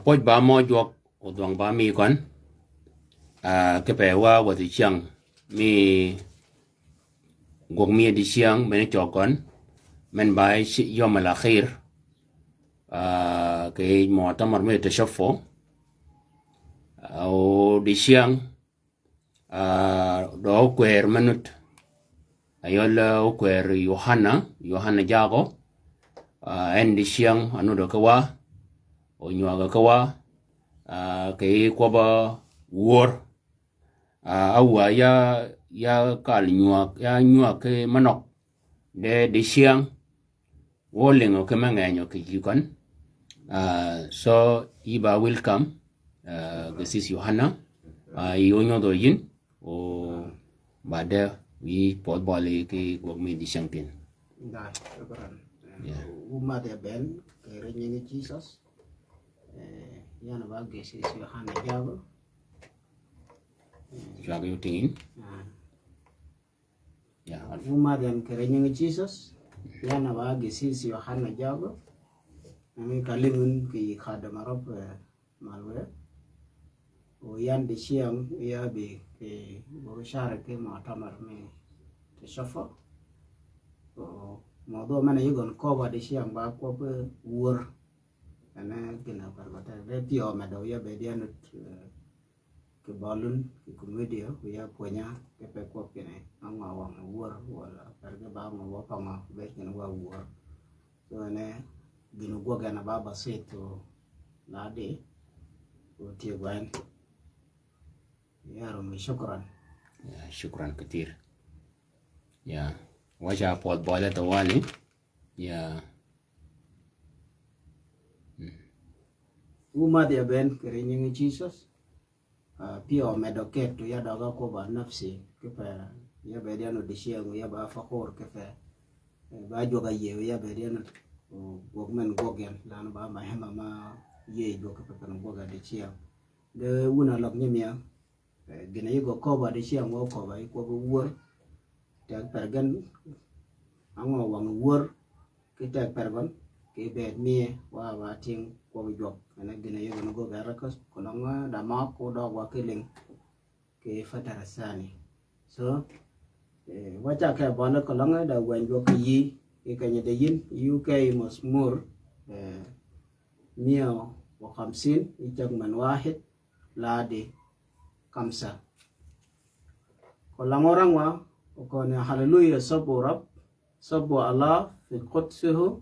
Poj ba mo juak odwang ba mi kon ke pe wa ti chiang mi gok mi di chiang men cho kon men bai yom al akhir ke mu'tamar me tashaffu au di chiang do kwer manut ayol kwer Yohana jago en di chiang anu do kawa o nyuaga kawa ke ko ba wor awa ya kal nyuak ke manok de siang wolingo ke manganyo ke jikon so iba welcome this is Yohana yonyo do yin o bade wi pot bali ke gok mi di siangtin da umma de ben ke renyi Jesus yana ba gese Yohana jago jago yutin ya umma de ke renyi Jesus yana ba gese Yohana jago ami kalingun ki khadama rob malwe o yan de siam ya be ke bo share ke mu'tamar me tashafa o modo mana yugon ko ba de siam ba ko be wor ana kena barbata radio mado ya bedian ke balun ke komedia ya punya ke pekop kene anga wang wor wala perge ba mo wapanga be kene wa wor so ne ginu go gana baba seto lade o tiwan ya rom shukran ya shukran katir ya waja pot bola tawali ya umma de ben kerenyi Jesus pio medoket ya daga ko ba nafsi ke pa ya bediano de shiango ya ba fakor ke fa ba joga ye ya bediano gogmen gogen lan ba ma hema ma ye go ke pa no goga de shiang de una lok nyemia gena yugo ko ba de shiango ko ba ko bu wor tak pergan ango wang wor ke tak pergan ke bet mie wa ba ting ko jok ana gina yo no go garakas ko longa da ma ko do wa keling ke fatara sani so wacha ka bana ko longa da wan jok yi ke kanya de yin UK masmur mia wa 50 ijak man wahid ladi kamsa ko langorang wa ko ne haleluya sabu rab sabu Allah fi qudsuhu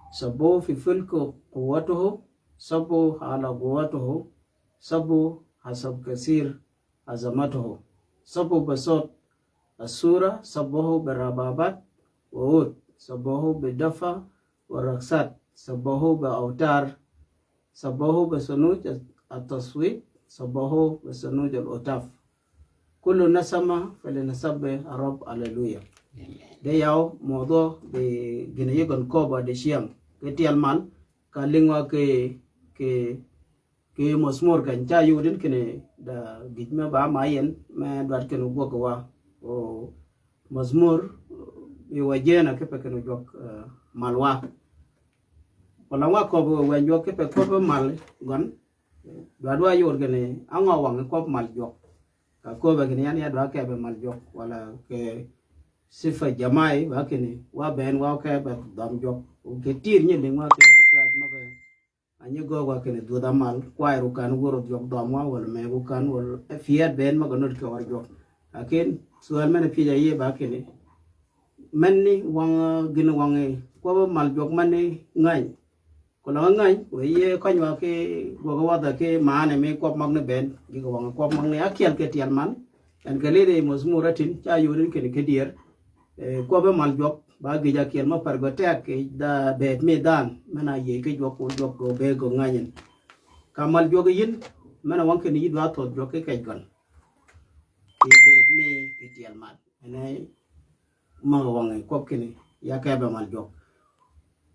sabu fi fulku quwwatuhu sabu ala quwwatuhu sabu hasab kasir azamatuhu sabu basat asura sabahu birababat wa sabahu bidafa wa raksat sabahu biautar sabahu bisunuj at-taswib sabahu bisunuj al-utaf kullu nasama falinasabbi arab haleluya de yaw modo de gina yegon koba de siam ketial mal kalingwa ke mosmor kan cha yudin kene da gitme ba mayen me dwat ken go ko wa o mosmor e wajena ke pekeno jok malwa wala wa ko bo wen jok ke pe ko mal gon dwa yor gene anga wang ko mal jok ka ko ba gene yan ya dwa ke be mal jok wala ke sifa jamai ba kene wa ben wa ke ba dam jok o ke tir ni lingwa ke ka ma ke anyi go wa kene du da mal kwa ru kan woro jok dam wa wala me go kan wala fiat ben ma gonot ke war jok akin sual mena pija ye ba kene manni wang gina wange ko ba mal jok manni ngai ko la ngai o ye ko nywa ke go go wa da ke mane me ko mag ne ben gi go wang ko mag ne akiel ke tial man en ke le mosmuratin cha yurin kene ke dier ko ba mal jok ba gi ja kiel ma par go tek da bet me dan mana ye ke jok go be go nganyen kamal jok yin mana wan ke ni dwa to jok ke gon ke bet me ke tiel man ne ma wangai kop kini ya ka ba mal jok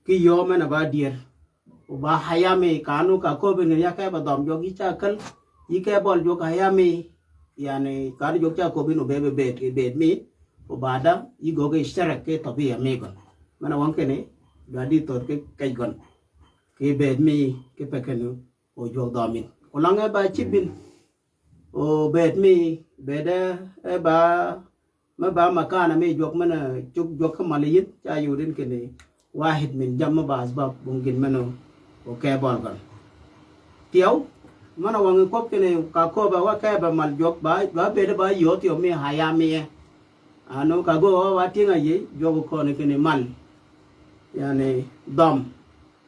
ki yo mena ba dier ba hayame kanu ka ko ben ya ka ba dom jok cha kal yi ka bol jok hayame yani ka jok cha ko bin be be mi ba da yi go ge ishtarak ke tabiya me gon mana wan kini da di tor ke kai gon ke be mi ke pekenu o jok domin o langa ba chibin o be mi be da ba ma ba makana me jok mana chuk jok kamalit cha yudin kini wahid min jam ba asbab mungkin mano o ke bol gon tiaw mana wangi kop kini ka ko ba wa ke ba mal jok ba be da ba yo tiaw me hayame anu ka go wa tinga ye jogo ko ne kini mal yani dom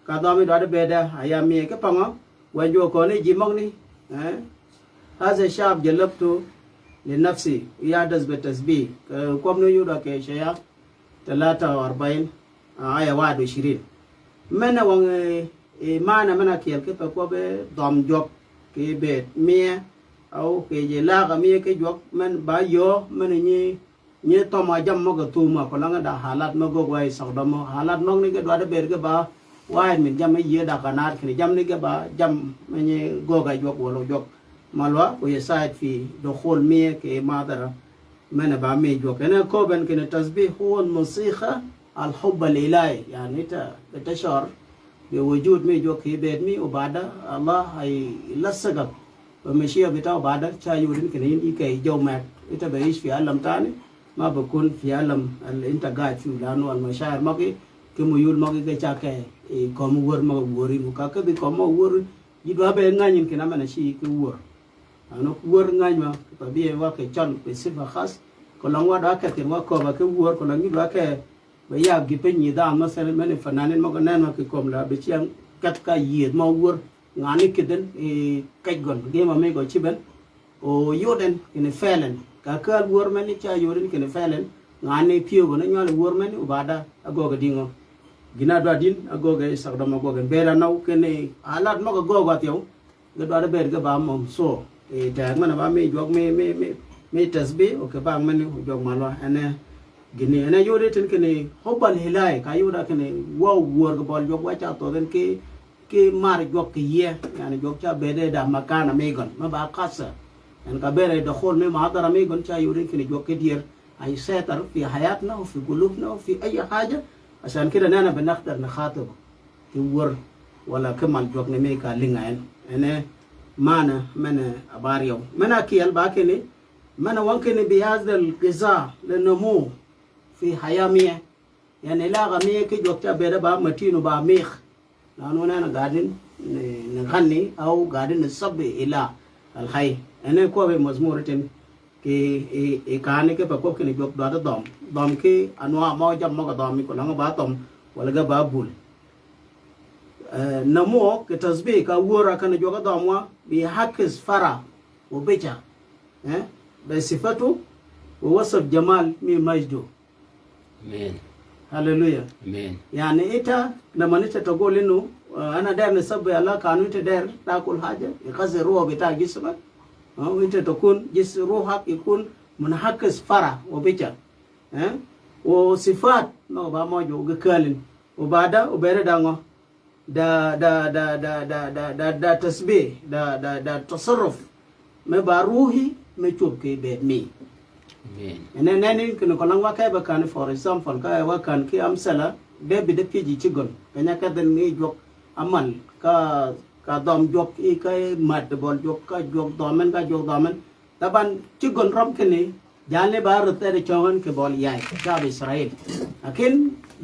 ka dom do da be da hayame ke pango wa jo ko ne jimong ni هذا الشعب جلبته لنفسي يادز بالتسبيح كم نيودا كشيا 43 آية 21 من وان ما أنا من أكيد كيف أقول بدم جوك كبيت مية أو كجلا كمية كجوك من بايو من ني توما جام مغا توما كلنا دا حالات مغا واي سقدمو حالات مغ نيجا دوada berga ba واحد من جام يي دا كنار كني جام نيجا با جام من غوغا جوك ولو جوك malwa ويساعد في دخول مية كمادرة من بعمي جوك أنا كوبن كن التسبيح هو الموسيقى الحب الإلهي يعني تشعر بوجود مي جوك في بيت مي وبعد الله هي لسقك ومشي بتاعه بعد شاي يورين كنين إيكي جومك أنت بعيش في عالم تاني ما بكون في عالم اللي أنت قاعد فيه لأنه المشاعر ماكي كميول ماكي كشاكة كم ور ما وري مكاك بكم ور يبغى بينغانين كنا من شيء كور ano wor nganyma tabiye wa ke chan pe sifa khas ko langwa da ka tin wa ko ba ke wor ko langi da ke ba ya gi pe ni da masal men fananen ma ko nan ma ke kom la be chiang kat ka yid ma wor ngani kiden e kaj gon ge ma me go chiben o yoden ine felen ka ka wor men cha yoden kine felen ngani piyo go na nyal wor men u bada agoga dingo gina do din agoga isakda ma goga bera naw kene alat ma go go atyo ge do da ber ge ba mom so dag mana ba me jog me tasbi o ke bang mani jog malwa ene gini ene yode tin kene hobal hilai ka yoda kene wow wor go bol jog wacha to den ke mar jog ke ye yani jog cha bede da makana megon ma ba khasa en ka bere da khol me mahadara megon cha yode kene jog ke dier ay setar fi hayatna wa fi qulubna wa fi ay haja عشان كده انا بنقدر نخاطب wor wala kemal jog ne me ka lingaen ene mana من أباريو من أكيل باكني من وانكني بهذا الغذاء لنمو في حيامية يعني لا غمية كي جوكتا بيدا با متينو با ميخ لأنه أنا قاعدين نغني أو قاعدين نصبي إلى الحي أنا كوبي مزمورتين كي كاني كي بكوب كني جوك دوادا دوم كي أنواع موجب موجب دومي كلانغ باتوم ولغا بابول نمو كتسبيح كورا كان جوكا دوموا بحكز فرا وبيجا بصفته ووصف جمال مي مجدو امين هللويا امين يعني انت لما انت تقول انه انا داير نسبح الله كانوا انت داير تاكل حاجه يغذي الروح بتاع جسمك وانت تكون جسم روحك يكون منحكز فرا وبيجا وصفات ما باموجو غكالين وبعد دانغو da tasbih da tasarruf me baruhi me chubke be mi amen nene kino kolang wa kay bakan for example kay wa kan ki amsala be bi de piji ci gon kanya ka den ngi jok amal ka dom jok i kay mad bol jok ka jok domen ka jok domen taban ci gon rom kene jale bar tere chongan ke bol yai shab israel akin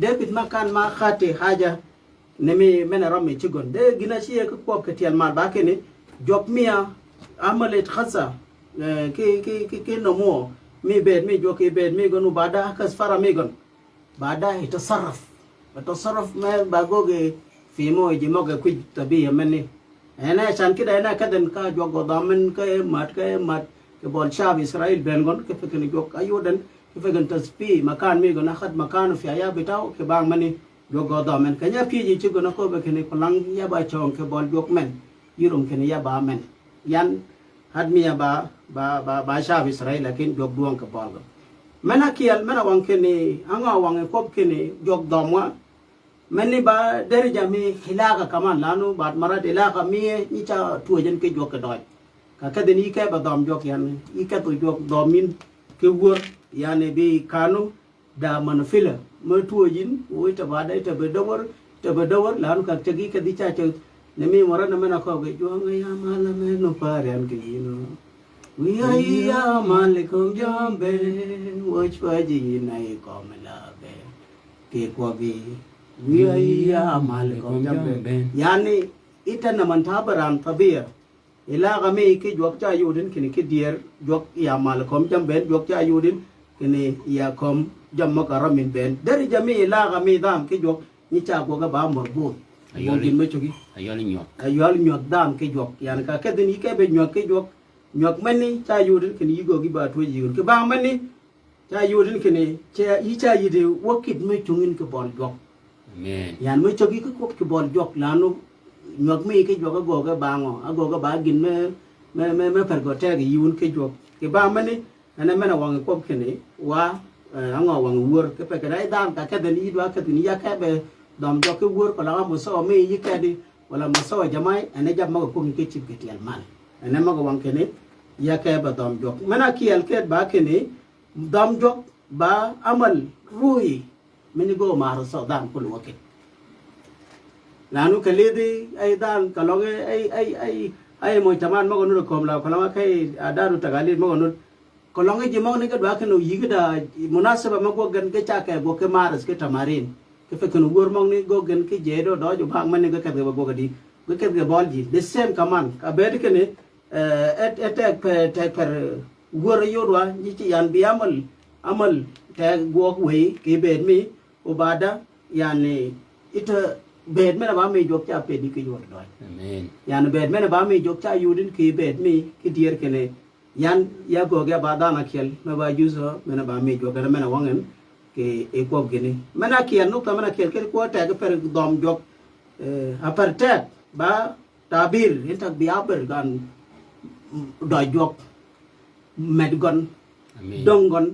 david makan ma khati haja nemi mena romi chigon de gina shi ko ko ketial mal ba kene job mia amalet khasa ke no mo mi bed mi joke bed mi gonu bada kas fara mi gon bada itasarraf ma bagoge fi mo ji moge ku tabiya meni ena chan kida ena kaden ka jogo damen ka mat ke bol shab israel ben gon ke fekeni jok ayoden ke fegen taspi makan mi gon akhad makan fi aya bitaw ke bang mani jogo damen kanya piji ci gono ko be kene ko lang ya ba chon ke bol jok men yirum kene ya ba men yan hadmi ya ba sha israel lakin jog duon ke bol mena kial mena wang kene anga wang kop kene jog domwa meni ba derja mi hilaga kaman lanu bat mara hilaga mi ni cha tuajen ke jog kedoi ka kadeni ke ba dom jog yan ika to jog domin ke wor yani be kanu da manfila mo tuajin wo ta ba da ta be dawar lanu ka tagi ka dicha cha ne mi mara na mena ko ge jo ya mala me no pare ke no we ya malikum jambe wo chwaji nai ko mala be ke ko be we ya malikum jambe yani ita na man tabaran tabia ila game ke jok cha yudin kini ke dier jok ya malikum jambe jok cha yudin kini ya kom jamma karamin ben dari jami ila game dam ke jok ni cha ko ga ba morbo ayol din me chogi ayol nyok dam ke jok yani ka ke din ke be nyok ke jok nyok mani cha yudin kini yigo gi ba to yudin ke ba mani cha yudin kini cha yi cha yide wakit me chungin ke bol jok amen yan me chogi ke ko ke bol jok lanu nyok me ke jok go ga ba ngo ago ga ba gin me per go te gi yun ke jok ke ba mani ana mena wang ko kini wa anga wang wur ke pe ke dai dam ka ke den yi do ka tin ya ke be dom jok ke wur ko la mo so me yi ke di wala mo so jamai ana jam ma ko ke chip ke tial mal ana ma wang kini ya ke ba dom jok mena kiel ke ba kini dom jok ba amal ruhi meni go mar so dam ko lo ke lanu ke le di ai dan ka lo ai mo taman ma ko no ko la ko la kai adaru tagali ma ko no ko lo ngi mo ni ke ba ke no yi ga munasaba ma go gan ke cha ke go ke maras ke tamarin ke fe ko no gor mo ni go gan ke je do jo bang man ni ga ke go go di go ke ga bol ji the same command ka be ke ni attack per gor yorwa ni ci yan bi amal te go we ke be mi ubada yani ita bed mena ba me jok cha pe di ke yor do amen yani bed mena ba me jok cha yudin ke bed mi ke dier ke ne yan ya go ga ba da na kel me ba juso mena ba me jok ga mena wangen ke e ko gene mena kiel no ta mena kel ke ko ta ga per dom jok apartet ba tabir inta bi aber gan do jok medgon dongon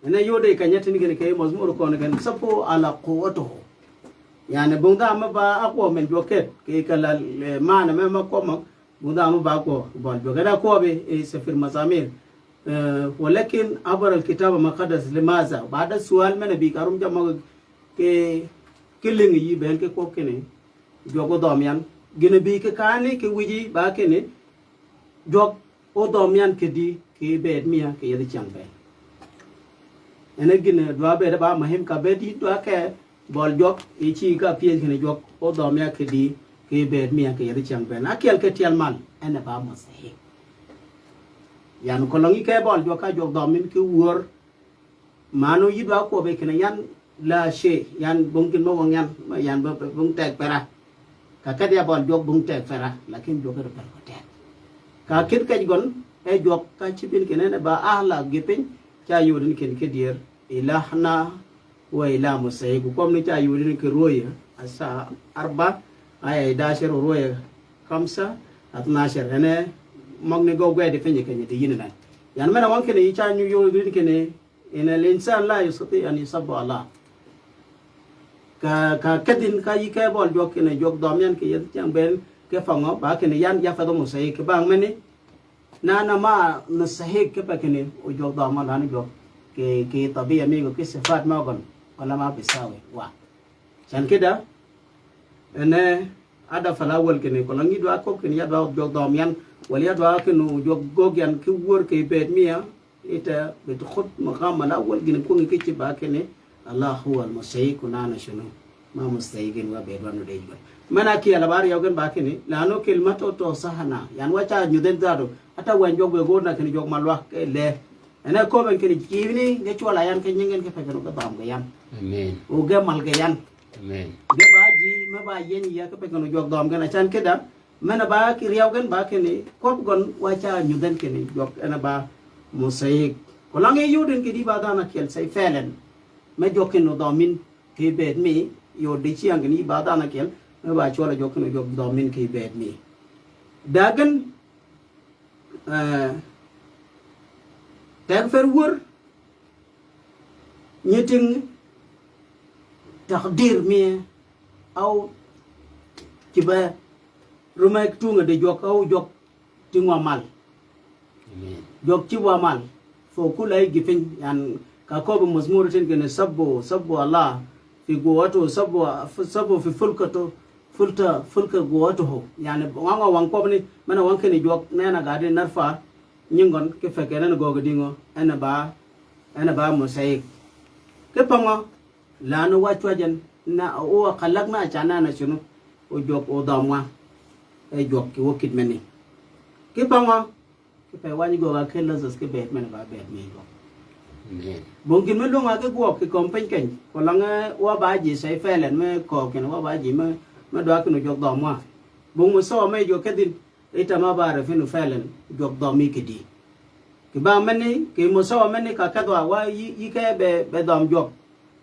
ene yode ka nyatin gene ke mozmur ko ne gan sapo ala quwwatu yani bungda ma ba akwo men joket ke kala mana me ma ko ma bungda ma ba ko bol jogada ko be e safir mazamir ولكن عبر الكتاب المقدس لماذا بعد السؤال من بي كارم جما ke killing yi ben ke ko kene jogo domyan gene bi ke kani ke wiji ba kene jog o domyan ke di ke bed miya ke yedi chambe ene gene dwa be ba mahim ka be di dwa ke bol jog e chi ka pie kene jog o domya ke di ke bed miya ke yedi chambe na kel ke tial mal ene ba mo se yan ko longi ke bol jog ka jog domin ke wor manu yi dwa ko be kene yan la she yan bungkin mo wang yan bung tek pera ka dia bol jog bung tek pera lakin jog ko per ko tek ka kit ka gon e jog ka chipin kene ba ahla gipin cha yudin ken ke dier ilahna wa ila musay ku kom ni cha yudin ke roya asa arba ay dasher roya kamsa atna sher ene mog ni go gwe de fenye kenye de yinna yan mena wan kene cha nyu yudin kene ina linsan la yusati an yusabbu allah ka kedin ka yi ke bol jok ne jok dom yan ke yet chang ben ke fango ba ke ne yan ya fa do mo sai ke bang meni na ma na sahi ke pa ke ne o jok dom ma lan jok ke tabi mi ko ke sifat ma gon wala ma bisawe wa chan ke da ene ada fala wal ke ne ko langi do ko ke ya do jok dom yan wal ya do ke no jok gog yan ke wor ke bet miya ita bidkhut maqam la wal gin ko ke ci ba ke ne Allah huwa al-musayyi kunana shunu ma mustayigin wa bedwanu de jwa mana ki alabar yogen bakini lano kilmato to sahana yan wacha nyuden dado ata wan jogbe gorna kini jog malwa ke le ena ko ben kini kivini ge chola yan ke nyingen ke pekero ke bam ge yan amen o ge mal ge yan amen ge baji ma ba yen ya ke pekero jog dom gana chan ke da mana ba ki yogen bakini ko gon wacha nyuden kini jog ena ba musayik ko langi yuden ki di badana kel say felen me jokin no domin ke bed mi yo de chiang ni bada na kel me ba chola jokin no jok domin ke bed mi dagan tag fer wur nyeting takdir mi au kiba rumah tunga de jok au jok tingwa mal jok ciwa mal fo kulai gifin yan ka ko mazmur tin gene sabbu Allah fi guwato sabbu fi fulka guwato ho yani wanga wang ko ni mana wanke ni jok nena gade narfa nyingon ke feke na gogo dingo ena ba musayik ke panga lanu wachwajan na o khalakna chana na chunu o jok o damwa e jok ki wokit meni ke panga ke pe wani goga ke lazas ke bet mena ba bet mi go bongin me lunga ke go ke kompen ken ko langa wa ba ji sai felen me ko ken wa ba ji me do ke no jok damwa bong mo so me jok ke din ita ma ba re finu felen jok dami ke di ke ba meni ke mo so meni ka kadwa wa yi ke be dam jok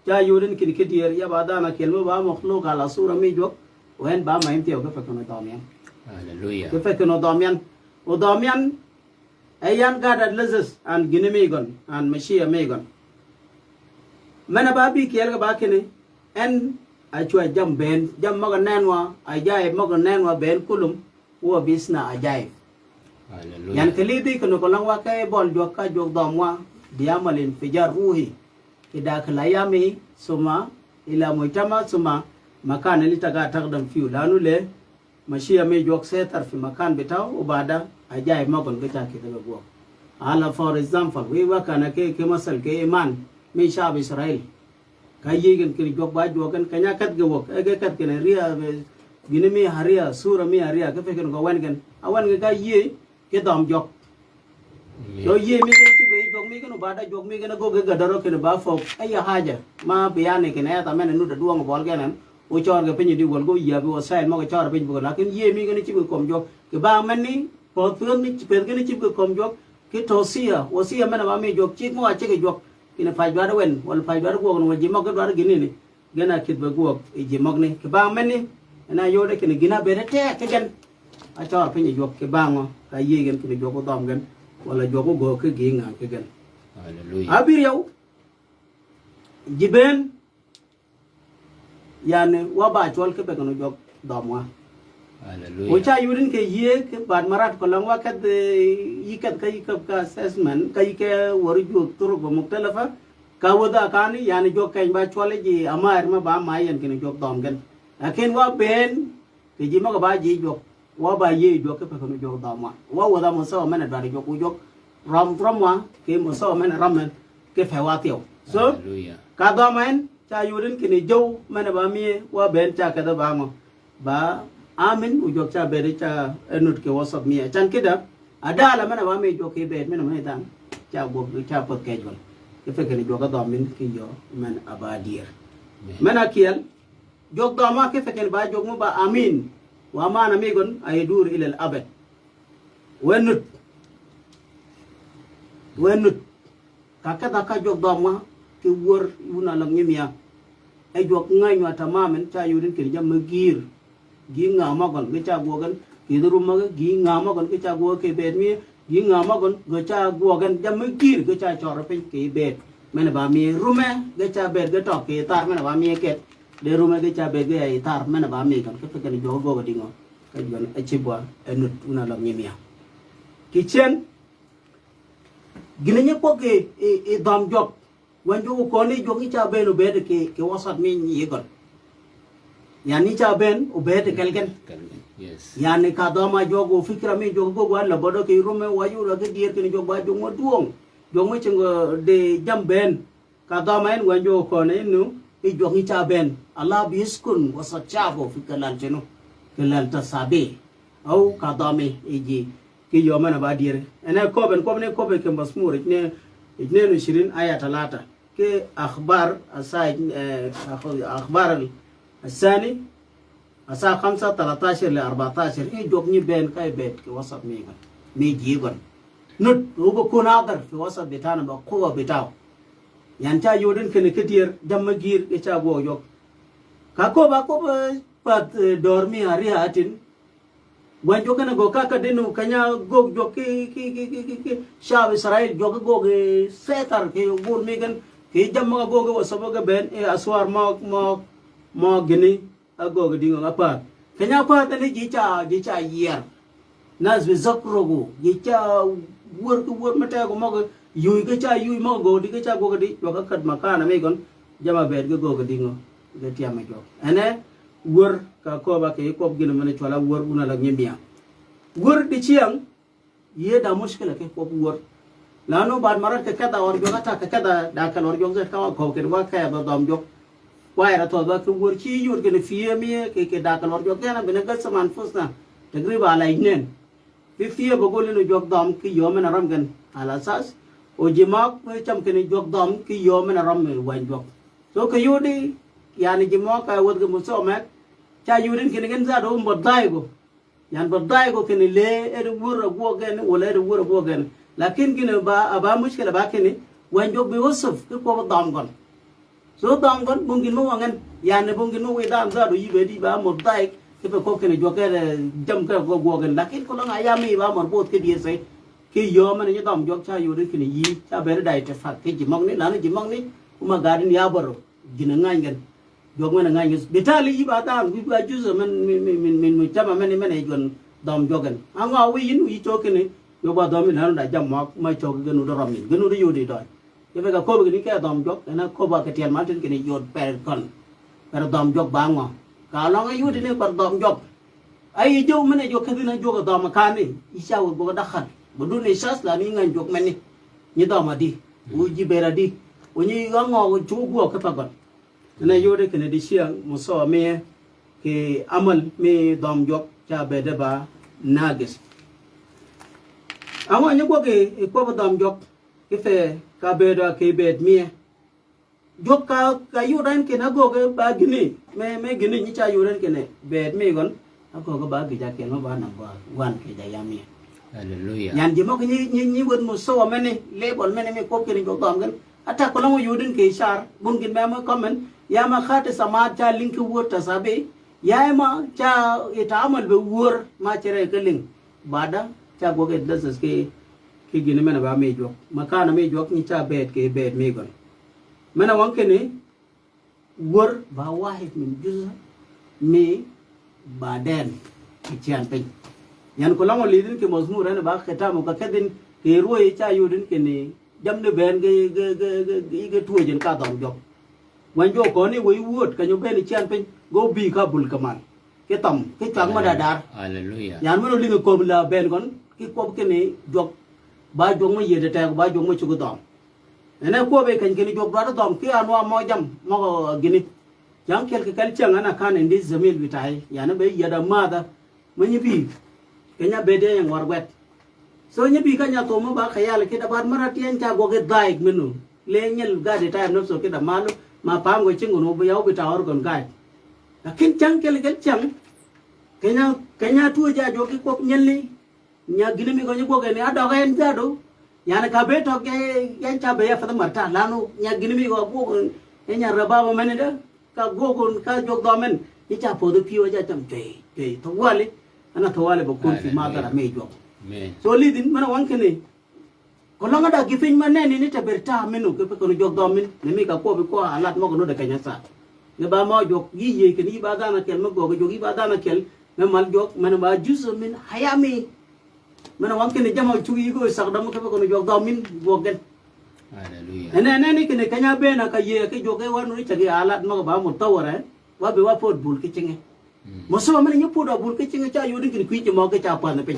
ja yurin kin ke dier ya ba da na kelmo ba makhluq ala sura mi jok wen ba ma imti ke fa kono damian hallelujah ke fa kono damian o damian ayan gada lazas an ginemigon an mashia megon mana ba bi ke ga ba kene en a chwa jam ben jam maga nanwa a jay maga nanwa ben kulum wo bisna ajaib hallelujah yan kelidi kono ko langwa kay bol jok ka jok damwa diamalin fijar ruhi ida kalayami suma ila mujtama suma makan litaga taqdam fiu lanu le mashia me jok setar fi makan bitaw ubada ajaib magon gata ke daga go ala for example we wakana ke masal ke iman min shab israel kayigen ke jok ba jokan kanya kat go wok ege kat ke riya gini mi haria sura mi haria ke feken ko wan gen awan ga ye ke dam jok do ye mi ke ci be jok mi ke no bada jok mi ke na go ga daro ke ba fo ay haja ma biyane ke na ta men nu da duang bol genen o chor ga pinyi di wol go ya bi o sai mo ga chor pinyi go lakin ye mi ke ni ci be kom jok ke ba men ni po tuon ni per ke ni ci be kom jok ke tosia wosia men ba mi jok ci mo a ci ke jok ina fay ba wen wal fay ba go no ji mo ga do gini ni gena kit be go e ji mok ni ke ba men ni na yo de ke gina berete ke gen a chor pinyi jok ke ba ngo ka ye gen ke jok ko dom gen wala jok go ke ginga ke gen hallelujah abir yow jiben yani wa ba chol ke be no jok domwa hallelujah o cha yurin ke ye ke bad marat ko langwa kat yikat ka assessment kai ke wor ju tur go muktalafa ka wada kani yani jok kai ba chole ji amar ma ba ma yen ke jok dom gen akin wa ben ke ji ma ba ji jok wa ba ye jok ke ko jok domwa wa wada mo so mena da jok jok ram wa ke mo so mena ram ke fa wa tio so hallelujah ka domain cha yurin ke ni jow mena ba mi wa ben cha ka da ba ngo ba amin ujok cha bere cha enut ke wasap mi chan kida adala mana ba mi jok ke bet mena mai dan cha go cha pot ke jol ke fe ke ni jok do min ki yo men abadir mena kiel jok do ma ke fe ke ba jok mo ba amin wa ma na mi gon ay dur ila al abad wenut kakata ka jok do ma ke wor una lam nyimia ay jok ngay nyata mamen cha yurin ke jam magir gi nga magon ke cha gogan ki duru mag gi nga magon ke cha go ke bet mi gi nga magon go cha gogan jam gir ke cha chor pe ke bet mena ba mi rume ke cha bet ke tok ke tar mena ba mi ke de rume ke cha bet ke ai tar mena ba mi kan ke ke ni jo go dingo ke jon a chibwa enut una lam nyimia ki chen gine ko ke e dam job wanjo ko ni jo ki cha beno bet ke wasat mi ni gon yani cha ben ubete kelken yes yani ka dama jogo fikra mi jogo wala bodo ke rume wayu la ke dier ke jogo ba jogo duong jogo chengo de jamben ka dama en wanjo ko ne nu i jogi cha ben allah biskun wasachabo fikran chenu kelal tasabe au ka dame eji ki yo mana ba dier ene ko ben ke masmur ne no shirin aya talata ke akhbar asai akhbar الثاني الساعة 5:13 ل 14 إيه جوبني بين كاي بيت في وسط ميغن ميجيغن نوت هو بكون أقدر في وسط بتاعنا بقوة بتاعه يعني تا يودن كن كتير دم جير كتا بو يوك كاكو باكو بات دورمي هاري هاتين وان جو كنا جو كاكا دينو كنيا جو جو كي شعب إسرائيل جو جو سيتر كي بور ميغن ke jamma go go sabo ga ben e aswar mo gini ago ga dingo apa kenya pa ta ni ji cha yer nas be zakrogo ji cha wor mata go mo yu ga cha yu mo go di ga cha go ga di wa ka kat makana me gon jama bet go ga dingo ga tiama jo ene wor ka ko ba ke ko gina mane chola wor una la nyemia wor di chiang ye da mushkila ke ko wor lano bad marat ke kada or jo ta ke kada da kan or jo za ka ko ke wa ka ba dom jo wa era to ba ke wor chi yur ke ne fie mi ke da kan or jo ke na bene ga saman fusna tagriba ala inen fi fie ba gol no jo dom ki yo men ram gan ala sas o jimak me cham ke ne jo dom ki yo men ram me wan jo so ke yudi yani jimak ka wor ke muso me cha yurin ke ne gan za do mbod dai go yan bod dai go ke ne le e wor go gen wala e wor go gen lakin gina ba mushkila ba kini wanjog bi wasuf ke ko dam gon so dam gon bungin mo wangen yani bungin mo we dam za do yibe di ba mo dai ke ko kene jogere jam ka go gogen lakin ko nga yami ba mo bot ke die se ke yo man ni dam jog cha yuri kini yi cha ber dai te fat ke jimong ni lana jimong ni kuma gadin ya baro gina ngangen jog men ngangen bitali yi ba dam bi ba juzo min chama men e jon dam jogen anga wi yin wi to kene yo ba dom ni da jam ma cho genu do ram ni genu do yodi do ye ga ko bi ni ke dom jok na ko ba ke tian ma tin ke ni yod per kon per dom jok ba ngo ka lo nga yodi ni per dom jok ai jo mene jo ke na jo ga dom ka ni isa wo bo da khat bo du ni sas la ni ngan jok men ni dom di u ji bera di u ni ga ngo chu go ke pa gon na yodi ke ni di siang mo so me ke amal me dom jok cha be de ba nagis awa nyo ke ko ba dam jok ke fe ka be da ke bet mi jok ka yu ran ke na go ke ba gini me gini ni cha yu ran ke ne bet mi gon ko ba gi ja ke no ba na ba wan ke ja ya mi hallelujah yan ji mo ke ni won mo so me ni le bon me ni ko ke ni jok dam gan ata ko lo yu din ke shar bun gin me mo comment ya ma khate sama cha link wo ta sabe ya ma cha ita amal be wor ma chere ke link bada cha go ke dasas ke gine mena ba me jok makana me jok ni cha bet ke bet me gon mena wanke ne wor ba wahid min juz me baden ki chan pe yan ko lango lidin ke mazmur ne ba khata mo ka kedin ke ruwe cha yudin ke ne jam ne ben ge tuojen ka dom jok wan jo ko ni wi wot ka nyo ben chan pe go bi ka bul kamal ke tam ke chang ma dar hallelujah yan mo lingo ko la ben gon ki ko ke ne jok ba jong mo yede ta ba jong mo chugo dom ene ko be kan gini jok do dom ki anwa mo jam mo gini jang kel ke kal chang ana kan ndi zamil bitai yana be yada mada mo ni bi kenya be de yang warwet so ni bi kanya to mo ba khayal ke da bar maratien cha go ke daik menu le nyel ga de time no so ke da malu ma pam go chingu no be yaw bitawar gon gai lakin chang kel chang kenya tu ja jo ki ko nyelli nya gini mi ko ni ko ni ada ga en jado yana ka be to ke yan cha be ya fa marta lanu nya gini mi ko ko nya raba mo men da ka go ka jog do men ni cha po do piwa ja cham te to wale ana to wale ba kun fi ma dara me jog so li din mana wan kene ko longa da gifin man ne ni ta berta menu ke ko jog do men ne mi ka ko be ko alat mo ko no da kanya sa ne ba ma jog yi ye ke ni ba da na kel mo go jog yi ba da na kel me mal jog men ba juzu min hayami mana wan kene jama chugi go sak dam ko ko jog do min go gen hallelujah ene ni kene kanya be na ka ye ke jog e wanu ni chagi alat mo ba mo tawara wa be wa pod bul ke chinge mo so man ni pod bul ke chinge cha yudi kini kwi mo ke cha pa na pe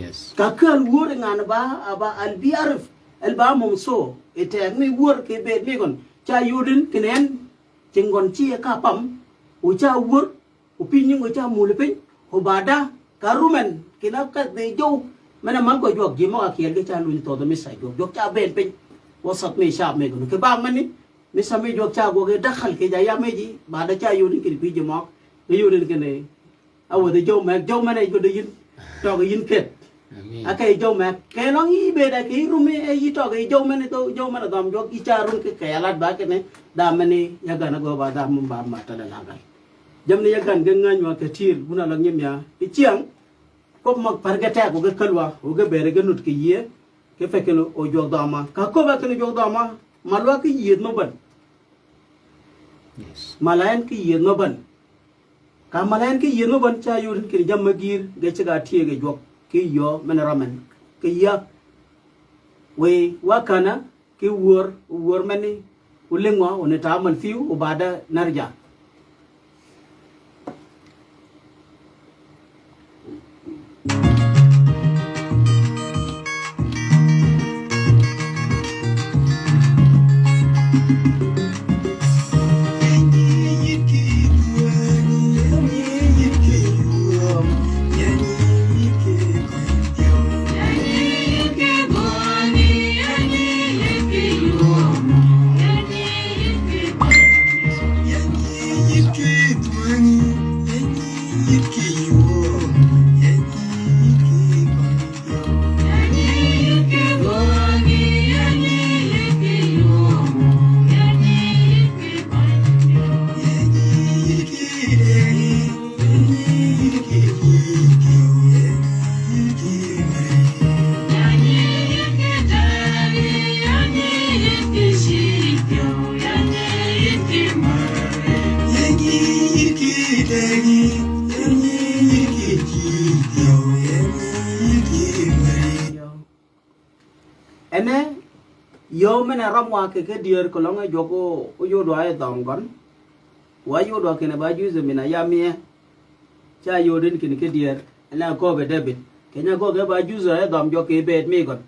yes ka kal wor ngana ba aba al biarf al ba mo so ete mi wor ke be mi gon cha yudin kinen chingon chi ka pam u cha wor u pi ni ngo cha mu le pe o bada karumen kina ka de jo mana man ko jog gi mo ka kiel ke cha lu to do mi sai jog cha ben pe wasat me sha me gon ke ba man ni mi sa me jog cha go ke dakhal ke ja ya me ji ba da cha yudin kini pi mo ke yudin kene awo de jo me ne go de yin to ga yin ket akai jo me ke long i be da ki rumi e i to ga jo me ne to jo me na dam jog i cha run ke alat ba ke ne da me ni ya ga na go ba da mun ba ma ta da la gal jam ni ya gan ga nganyo ke tir buna la nyem ya i chiang ko mak par ga ta ko ga kalwa o ga bere ga nut ke ye ke fekeno o jogdama ka ko ba keno jogdama malwa ki yed no ban Yes. malayan ki yed no ban ka malayan ki yed no ban cha yurin ki jam magir ge chiga tie ge jog ki yo men ramen ki ya we wakana ki wor meni ulingwa oneta man fiu ubada narja ene yo mena ramwa ke dier ko longa jogo o yodo ay dongon wa yodo ke ne ba juze mina yamie cha yodin ke dier ena ko be debit kenya ko ge ba juze ay dom jo ke bet mi gon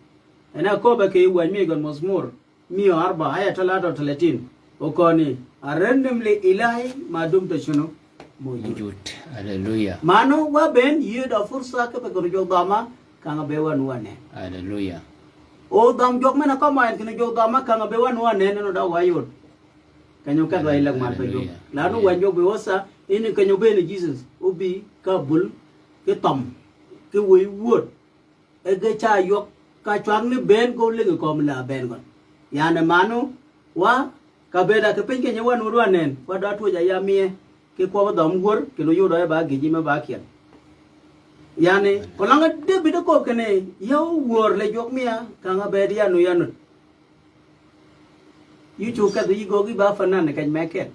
ena ko be ke wan mi gon mosmur 104 aya 33 o koni arendem le ilahi madum ta shunu Mujud. Hallelujah. mano wa ben yida fursa ke be ko jogdama kanga be wan wane Hallelujah. o dam jok mena ko main kini jok dama kanga be wan wane no da wayot kanyo ka ga ilag mar pe jok la no wan jok be osa ini kanyo be ni Jesus ubi ka bul ke tom ke wi wot e ge cha yok ka chwang ni ben ko le ko mla ben gon yana manu wa ka be da ke pen ke nyawan wan nen wa da to ja ya mie ke ko dam gor ke no yodo ba ge ji ma ba kian yani kolanga de bi de ko kene yo wor le jok mia kanga be dia no yanu yu chu ka di go gi ba fanan ne kan meket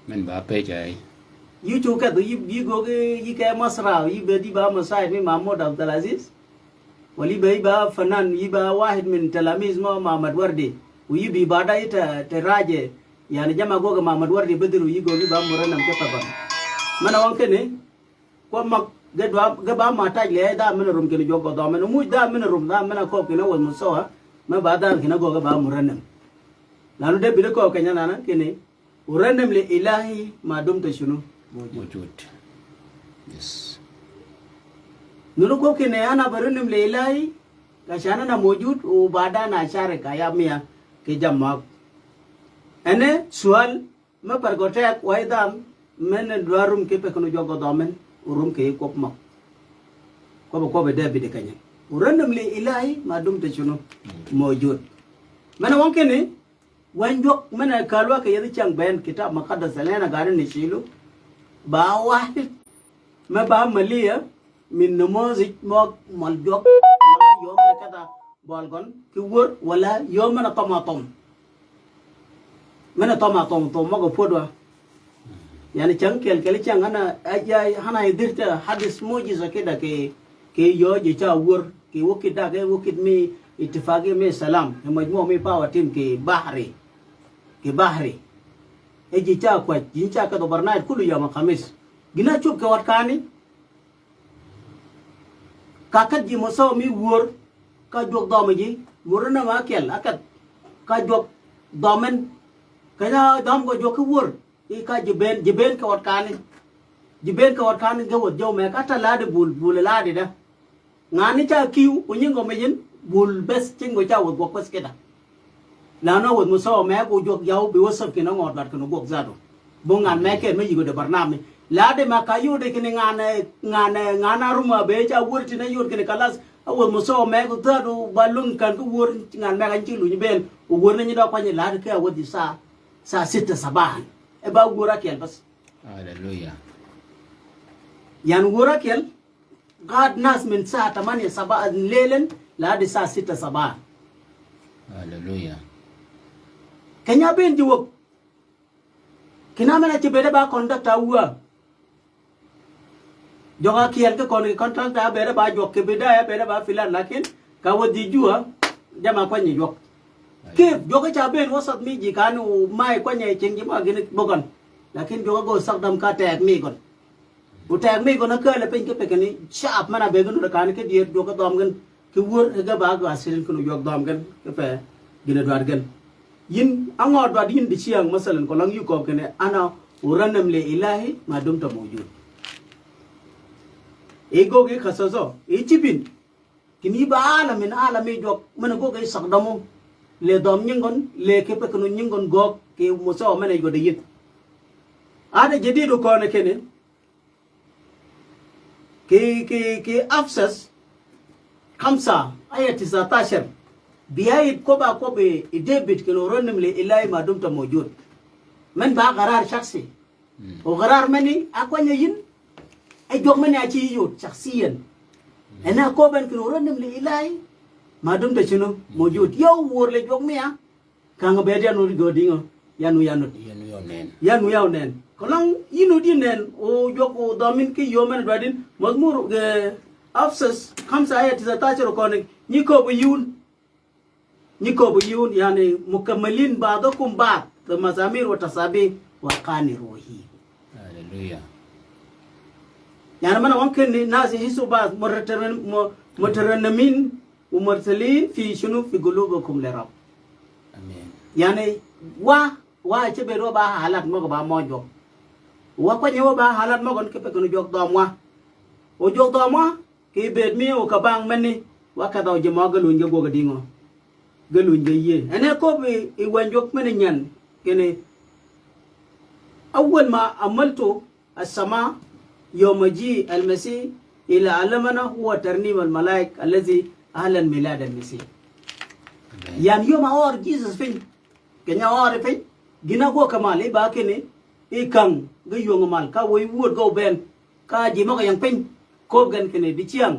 Men ba pe jai. yu chu ka di go gi yi ka masra yi be di ba masai mi Mahmud Abdul Aziz wali be ba fanan yi ba wahid min talamiz ma Muhammad Wardi yi bi ba da ita teraje yani jama go ga Muhammad Wardi bediru yi go gi ba muranam ke taban mana wanke ne ko mak ga ba mata le da men rum ke jogo do men mu da men rum da men ko ke no wal musawa ma ba da ke na go ga ba muranam lanu de bi ko ke nyana na ke ne uranam le ilahi ma dum ta shunu Mujud. Yes. nuru ko ke ne ana baranam le ilahi ka shana na mojud o bada na share ka ya mia ke jamma ene sual ma par gote waidam men dwarum ke pe kono jogo do men urum ke kop mak ko be de bi de kanya uranam le ilahi ma dum te chuno mojud mana wonke ne wanjok mana kalwa ke yadi chang ben kitab maqaddas lena garin ni shilu ba wahid ma ba maliya min namozik mo mal jok yom kada bolgon ki wor wala yom na tomatom mana tomatom to mo go podwa yani chang kel chang ana ajay hana idirta hadis mujiza kida ke yo je cha wor ke wokida ke wokid mi ittifaqi mi salam he majmu mi power team ke bahri e je cha kwa je cha ka do barnaid kullu yawm khamis gina chub ke watkani kakat ji mo saw mi wor ka jog do ji wor na ma kel akat ka jog domen kanya dam go jog ke wor i ka jiben ka wat kani ga wot jow me ka ta lade bul lade da ngani cha kiu unyingo meyin bul bes chingo cha wot gok pas keda la no wot muso me ko jok yaw bi wosaf ke no ngot lat ko gok zado bo ngan me ke me yigo de barnami lade ma ka yude ke ngana ruma be cha wurti na yur ke kalas awot muso me ko zado balun kan ko wur ngan me kan chilu ni bel wur na ni do ko ni lade ke wot di sa sita sabahan e ba wura kel bas Hallelujah. yan wura kel قعد ناس من الساعة 8 صباحا ليلا لحد الساعة 6 صباحا. هللويا. Kenya ben jiwok. Kina mena ci bede ba contact awwa. Joga kiyal ke kon contract da bede ba jok ke beda ya bede ba filan lakin ka wodi juwa jama ko ni jok. Ke joga cha ben wasat mi ji kanu mai ko nyai chingi ma gini bogon. Lakin joga go sakdam ka tek mi gon. Bu tek mi gon ka le pen ke pekani sharp mana be gon kan ke diet joga dom gan ke wor ga ba ga asirin kunu jok dom gan ke pe gina dwar gan. Yin angor dwar yin di chiang masalan ko lang yu ko kene ana uranam le ilahi ma dum ta mawjud. Ego ge khasaso e chipin kini ba alamin alami jok mana go ge sakdamo le dom nyingon le ke pe kunu nyingon gok ke muso mana go de yin. Ada jadi do ko ne kene ke afsas khamsa ayat 19 بيايد كوبا كوبي ديبت كنو رنم لي إلهي ما دمت موجود من بقى قرار شخصي وقرار مني أكوانيا ين أي جوك مني أشي يود شخصيا أنا كوبا كنو رنم لي إلهي ما دمت شنو موجود يو وور لي جوك ميا كان بيديا نوري غودينغو يانو ياو نين كلام ينو دي نين او جوك او دامين كي يومن دوادين مزمور أفسس 5 آيات 19 كونك نيكو بيون يعني مكملين بعضكم بعض بمزامير وتصابيح وقاني روحي. هللويا. يعني من ممكن الناس يحسوا بعض مترنمين ومرسلين في شنو في قلوبكم لرب. امين. يعني وا تبرو با حالات مغو با موجو وكوني با حالات مغو كبكنو جوك دوموا وجوك دوموا كي بيدمي وكبان مني وكذا جماغلو نجو غدينغو galun gaye ana ko be iwanjok manyan kene awwal ma amaltu as-sama yawm ji al-masih ila alamana huwa tarnim al-malaik allazi ahlan milad al-masih yani yawm awar jesus fin kenya awar fin gina go kamale ba kene ikang gayo ngamal ka way wod go ben ka ji mako yang pin ko gan kene di chiang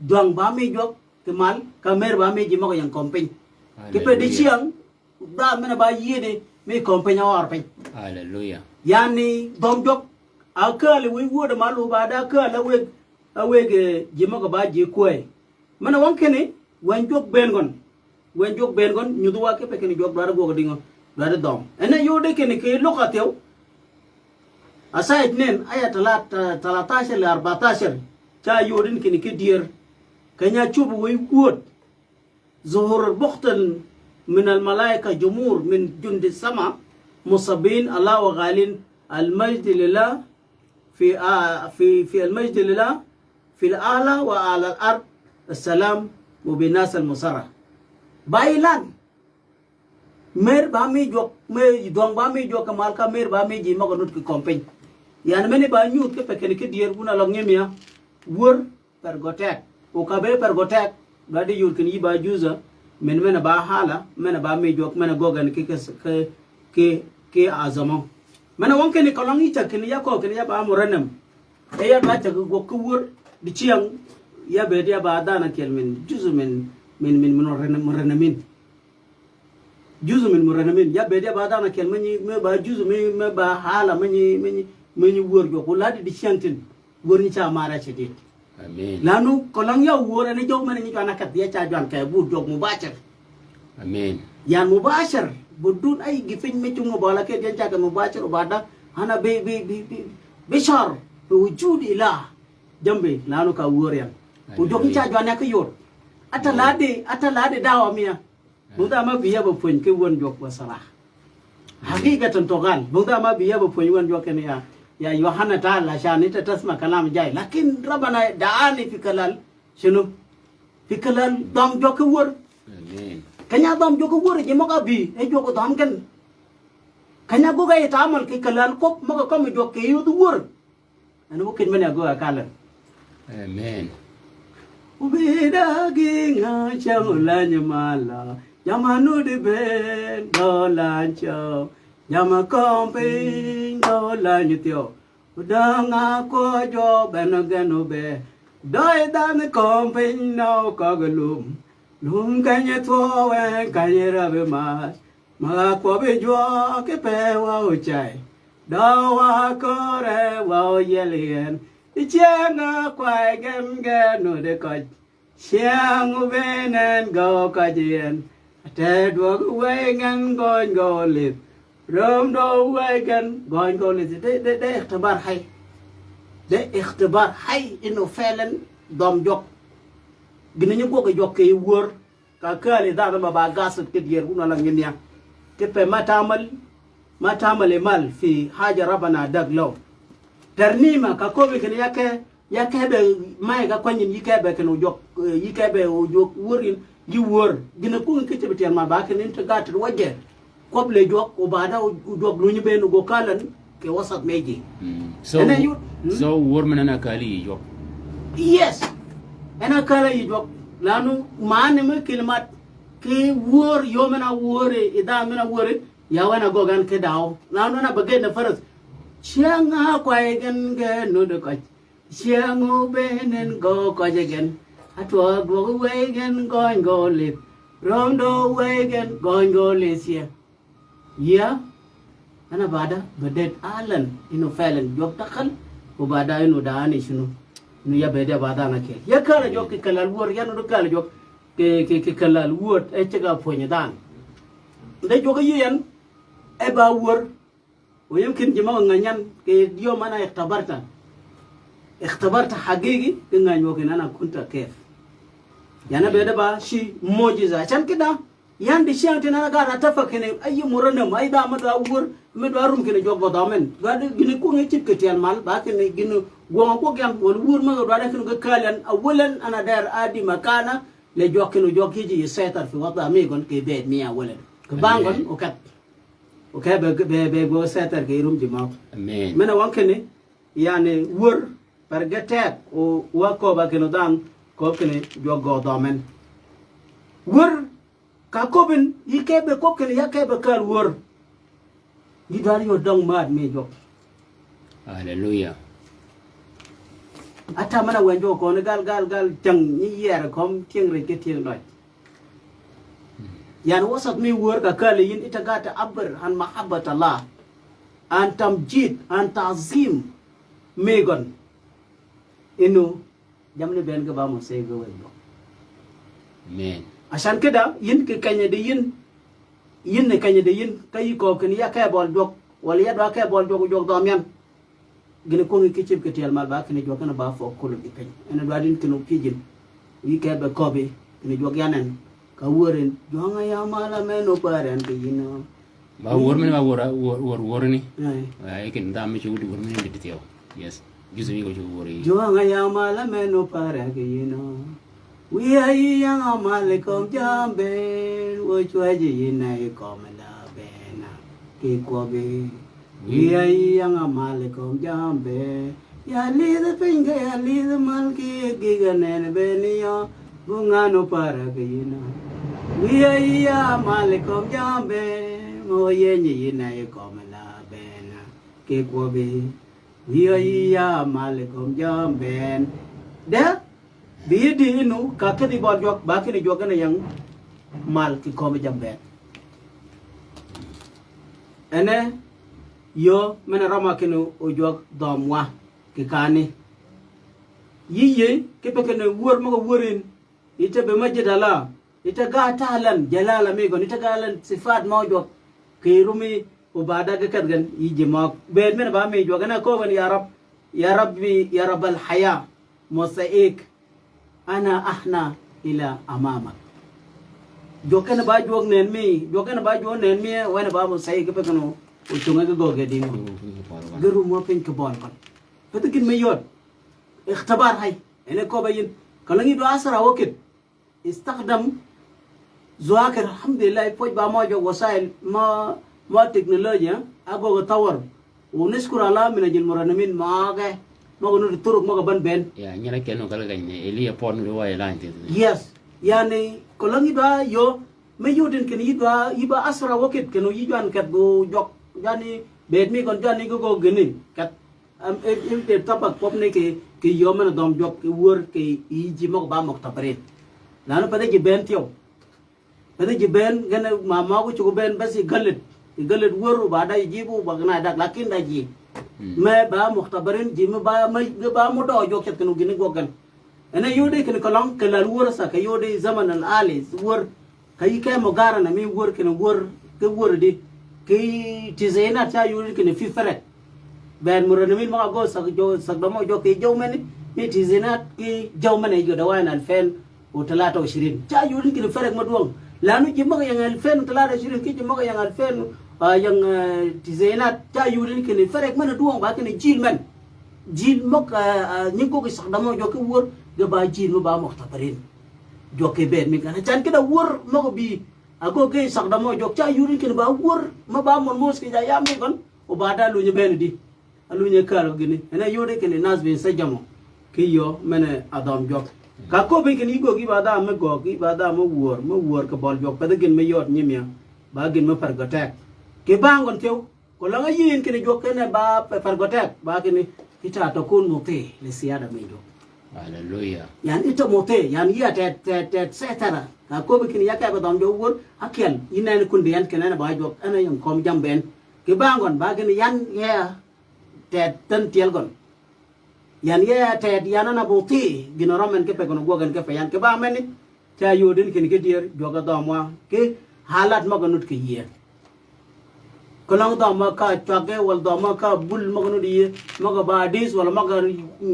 duang ba mi jok kemal kamer ba mi ji mako yang kompin kipe di chiang da mena ba yede mi kompenya war pe. Hallelujah. Yani dom jok akale wi woda malu ba da kala we ge jima ko ba je koy mana wankene wan jok ben gon nyudu wa ke pe ken jok dara go dingo dara dom ene yode ken ke lokatew asayid nen ayat 13 ل 14 cha yodin ken ke dier kanya chubu wi wod ظهور بخت من الملائكة جمهور من جند السماء مصابين الله وغالين المجد لله في المجد لله في الأعلى وعلى الأرض السلام وبناس المسرة بايلان مير بامي جوك مير دوان بامي جوك كمال كا مير بامي جي ما كنوت كي كومبين يعني مني بانيوت كي فكني كي دير بونا لونغيميا ور pergotek ukabe pergotek gadi yur kin yiba juza men mena ba hala mena ba me jok mena gogan ke azamo mena wonke ni kolongi ta kin ya ko kin ya ba muranam e ya ba ta go ku wur di ciang ya be dia ba dana kel men juzu men muranamin juzu men muranamin ya be dia ba dana kel men me ba juzu me ba hala men wur jok ladi di ciantin wur ni cha mara ci dit. Amin. Lanu kolang ya wura ni jog mana ni kana kat dia cha jan kay bud jog mubashir. Amin. Yan mubashir budun ay gifin me chung bala ke dia cha mubashir ubada hana be shar be wujud ilah jambe lanu ka wura yan. Budok cha jan ya kayot. Ata lade dawa miya. Bungda ma biya ba pun ke won jog wasara. Hakikatan togan bungda ma biya ba pun won jog ke ya Yohana ta'ala shani ta tasma kalam jai lakin rabana da'ani fi kalal shinu fi kalal dam jok wor Amin. kanya dam jok wor je maka bi e jok dam kan kanya go gay tamal ki kalal kop maka kam jok ke yu wor anu bukin mena go akala. Amen. Ubida ginga chamulanya mala yamanu de ben dolancho Yama komping do la nyutio udanga ko jo benogeno be đôi đàn con pin nào có cái lùm cái nhà thua cái nhà ra về mà qua bên chúa cái bè vào chạy đâu có để vào ye liền chiang quay gem gem nó để coi chiang bên en go coi diện để đuổi quay ngang gọi gọi liệp rom đâu quay ngang gọi gọi liệp để اختبار hay để اختبار hay إنه فعلا ضم جوك جنيه جوك جوك يور كأكل إذا ما بعاصت كتير كنا لعنيا كيف ما تعمل مال في حاجة ربنا دغلو ترنيمة كقوي كن ياك ما يكون يكاب كن وجوك يكاب وجوك ورين يور جنيه كون كتير بتيار ما باكن أنت قاتل وجه قبل جوك وبعدها وجوك لوني بين وجوكالن كوسط ميجي so war من أنا كالي جوك yes أنا كالي جوك لأنه ما نمي كلمات كي وور يوم أنا ووري إذا أنا ووري يا وانا غوغان كداو لأنه أنا بقيت نفرس شيئا قايجن جن ندكت شيئا بينن غو قايجن أتوا غو ويجن غون غوليب روندو ويجن غون غوليسيا يا أنا بعدا بدأت أعلن إنه فعلا جوك دخل وبعدا إنه داني شنو إنه يا بدأ بعدا نكيل يا كلا جوك كلا الور يا نو كلا جوك كلا الور أشجع فوني دان ده جوك يين أبا ور ويمكن جماعة نعنيان كيوم أنا اختبرت حقيقي كنعني وكن أنا كنت كيف يعني بدأ با شيء معجزة عشان كده يعني شيء أنا قاعد أتفق إن أي مرنم أي دام أدور مدوارم كنا جوك بدامن قاعد جنكون يجيب كتير مال باكن جنو قوانكو كان والور ما قاعد كنا كالن أولا أنا دار أدي مكانا لجوك كنا جوك يجي يسيطر في وضع ميكون كبيت مية أولا كبانكون وكت وكه بيجو سيطر كيروم جماعة من وانكني يعني ور برجتات وواكو باكنو دان كوكني جوك بدامن ور كاكوبن يكيب كوكن يكيب كال ور يداري يدong ماد ميجو هاليلويا أتا منا وينجو كون قال جن يير كم تينغري كتير ناي يعني وسط مي ور كال ين إتقات عبر عن محبة الله عن تمجيد عن تعظيم ميغون إنه جمني بين كبامو سيجو وينجو آمين عشان كده ين كأني دين كأني دين كأي كوكني يا كابول جوك ولا يدوا كابول جوك داميان gini ko ngi kicib ketel mal ba kini jogana ba fo ko di kany ena wadin kino kijin yi kebe kobe kini jog yanen ka woren jonga ya mala meno paren ke yino ba wor men ba wor ni ay ken dam ci wudi wor men di tew yes gisu mi ko ci wor yi jonga ya mala meno paren ke yino wi ay yang amale kom jambe wo chwaji yina e komela bena ke kobe Iya yang amal kom jambe ya lihat pinggir ya lihat malki giganen benia bunga no para kina iya amal kom jambe moye ni na kom la bena ke kobe iya amal kom jambe dah biar di inu kakek di bawah baki di jualan yang mal ki kom jambe ene yo mena rama kenu ojok domwa kikani yiye kepekene wor mago worin ite be majidala ite gatalan jalala mi gon ite galan sifat mawjok kirumi ubada gekatgan yije mak ben mena ba mi jogana ko wan ya rabbi ya rabbal haya mosaik ana ahna ila amamak jokana ba jog nen mi wana ba mosaik kepekeno وشو جوجا دينو قروا ما بين كبار كان فتكين ميود اختبار هاي أنا كوباين كلنا يدو أسرع وقت استخدم زواكر الحمد لله فوج باماجو وسائل ما تكنولوجيا أقوى تطور ونشكر الله من أجل مرنمين ما قلنا الطرق ما قبل بين يا نيرا كأنه قال كأنه إلي أبون رواية لانت yes يعني كلنا يدو يو ميودن كن يدو أسرع وقت كانوا يجوان كتبو جوك يعني بيت مي كون جاني كو غني كات ام ام تي تابك بوب ني كي ki yo mana dom jok ki wor ki iji mo ba mo tabarin lanu pada ji ben tiyo pada ji ben gana mama ko chugo ben basi galit wor ba da jibu ba gana dak lakin da ji me ba mo tabarin ji me ba mo do jok chat kanu gini gogan ene yode kin kolong kelal wor sa ka yode zaman al ali wor kai kai mo gara na mi wor kin wor ke wor di ki tizena cha yode kin fi fere ben murana min ma go sak damo jo ke jaw mene mi tizena ki jaw mene jo da wana alfen o 23 cha yode kin fere ma duong lanu ji ma yang alfen 23 ki ji ma yang alfen yang tizena cha yode kin fere ma duong ba kin jil men jil mok ni ko sak damo jo ke wor ga ba jil mo ba mo tabarin jo ke ben mi kana chan kida wor mo bi ago ke sak damo jo cha yuri kin ba wor ma ba mon mos ki ja ya mi kon o ba da lu ni ben di alu ni kar gini ena yuri kin nas be sa jamo ki yo mene adam jo ka ko be kin igo gi ba da me go gi ba da mo wor ka bol jo pa da gin me yot ni mi ba gin me par gotek ke ba ngon tew ko la nga yin kin jo ken ba par gotek ba kin kita to kun mo te le siada me jo hallelujah yan ito mote yan ya tet setara ka ko bikin ya ka ba dom jo wor akel ina kun de yan kenana ba jo ana yang kom jamben ke bangon ba gin yan ya tet tan tiel gon yan ya tet yan na boti ginoro men ke pe gon gogan ke pe yan ke ba men ni ta yodin kin ke dier jo ga domwa ke halat ma gonut ke ye kolong doma ka chage wal doma ka bul ma gonut ye ma ga ba dis wal ma ga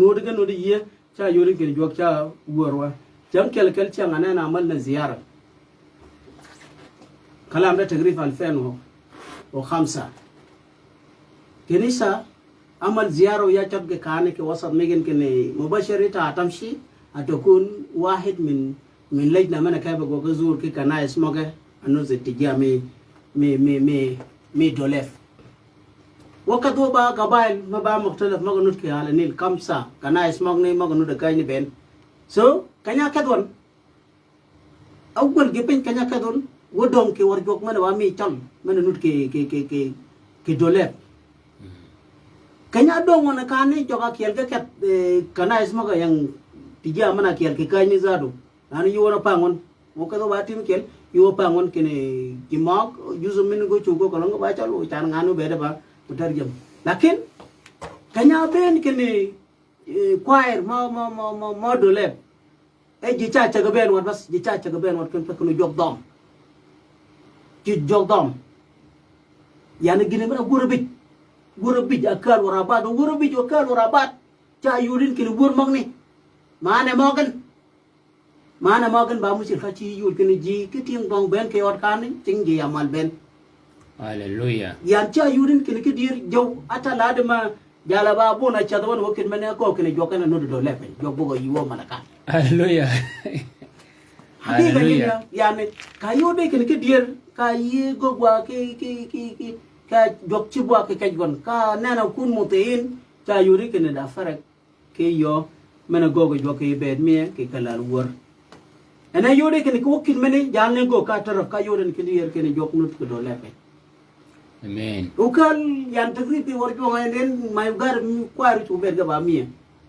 nod ga nod ye cha yuri kin jok cha worwa jam kel cha ngana na amal na ziyara kalam da tagrif 2005 kinisa amal ziyara ya chat ke kane ke wasat megen kene mubashiri ta tamshi atakun wahid min lajna mana kai ba goga zur ki kana ismoge anu zitija mi dolef وقت هو بقى قبائل ما بقى مختلف ما قنوت كي على نيل كمسة كنا اسمعنا ما قنوت كايني بين كنيا كدون أول جبين كنيا كدون ودوم كي ورجوك من وامي تام من نوت كي دولاب كنيا دوم وانا كاني جوكا كيال كت كنا اسمعنا yang tiga mana kial ke kaini zado ani yuwa pangon moka do batim kial yuwa pangon kene kimak yuzo min go chugo kolongo ba chalo tan nganu beda ba mutarjam lakin kanya ben kene choir ma dolep e ji cha cha ben wat bas ji cha cha ben wat kan pakno jog dom ji jog dom yani gine bana gurabit akal warabat gurabit akal warabat cha yurin kene bur magni mana mogan ba musil ka ci yul kene ji ke ting dong ben ke wat kan ting ji amal ben hallelujah yan cha yurin kene ke dir jow ata ladma jala ba bona cha don wokin mene ko kene jokana no do lepe jobbo yiwo malaka hallelujah hallelujah yani ka yobe kene ke dir ka yi go gwa ke ka jok ci bwa ke gon ka nana kun mutain cha yuri kene da farak ke yo mena gogo joke bed me ke kala wor ana yode kene ko wokin mene jalne go ka taraf ka yoden kene yer kene jok nut ko do lepe amen ukal yan tagripi warjo ngayen may gar mi kwari tu berga ba mi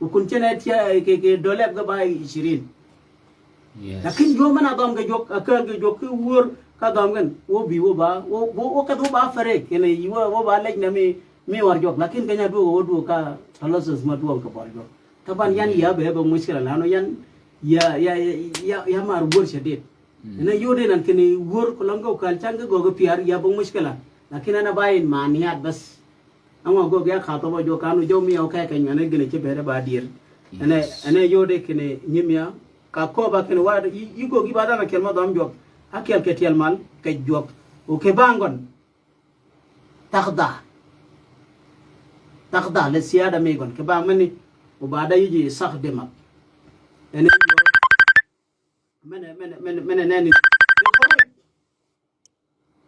ukun chene tia ke dolep ga ba 20 yes lakin yo mana dam ga jok akal ga jok wor ka dam gan wo bi wo ba wo ka do ba fare kene yiwa wo ba lek na mi warjo lakin kanya do ka talasas ma do ka ba jok taban yan ya be ba mushkila lano yan ya mar wor shadid ina yode nan kene wor ko lango kal changa go piar ya ba mushkila lakin ana bayin maniyat bas amma go ya khato ba jo kanu jo mi o kay kan ne gene ci bere ba dir ene yode kene nyimya ka ko ba kene wada yugo gi bada na kelma dam jok akel ke telmal ke jok o ke bangon takhda le siyada me gon ke ba mani o bada yiji sakh demak ene mene neni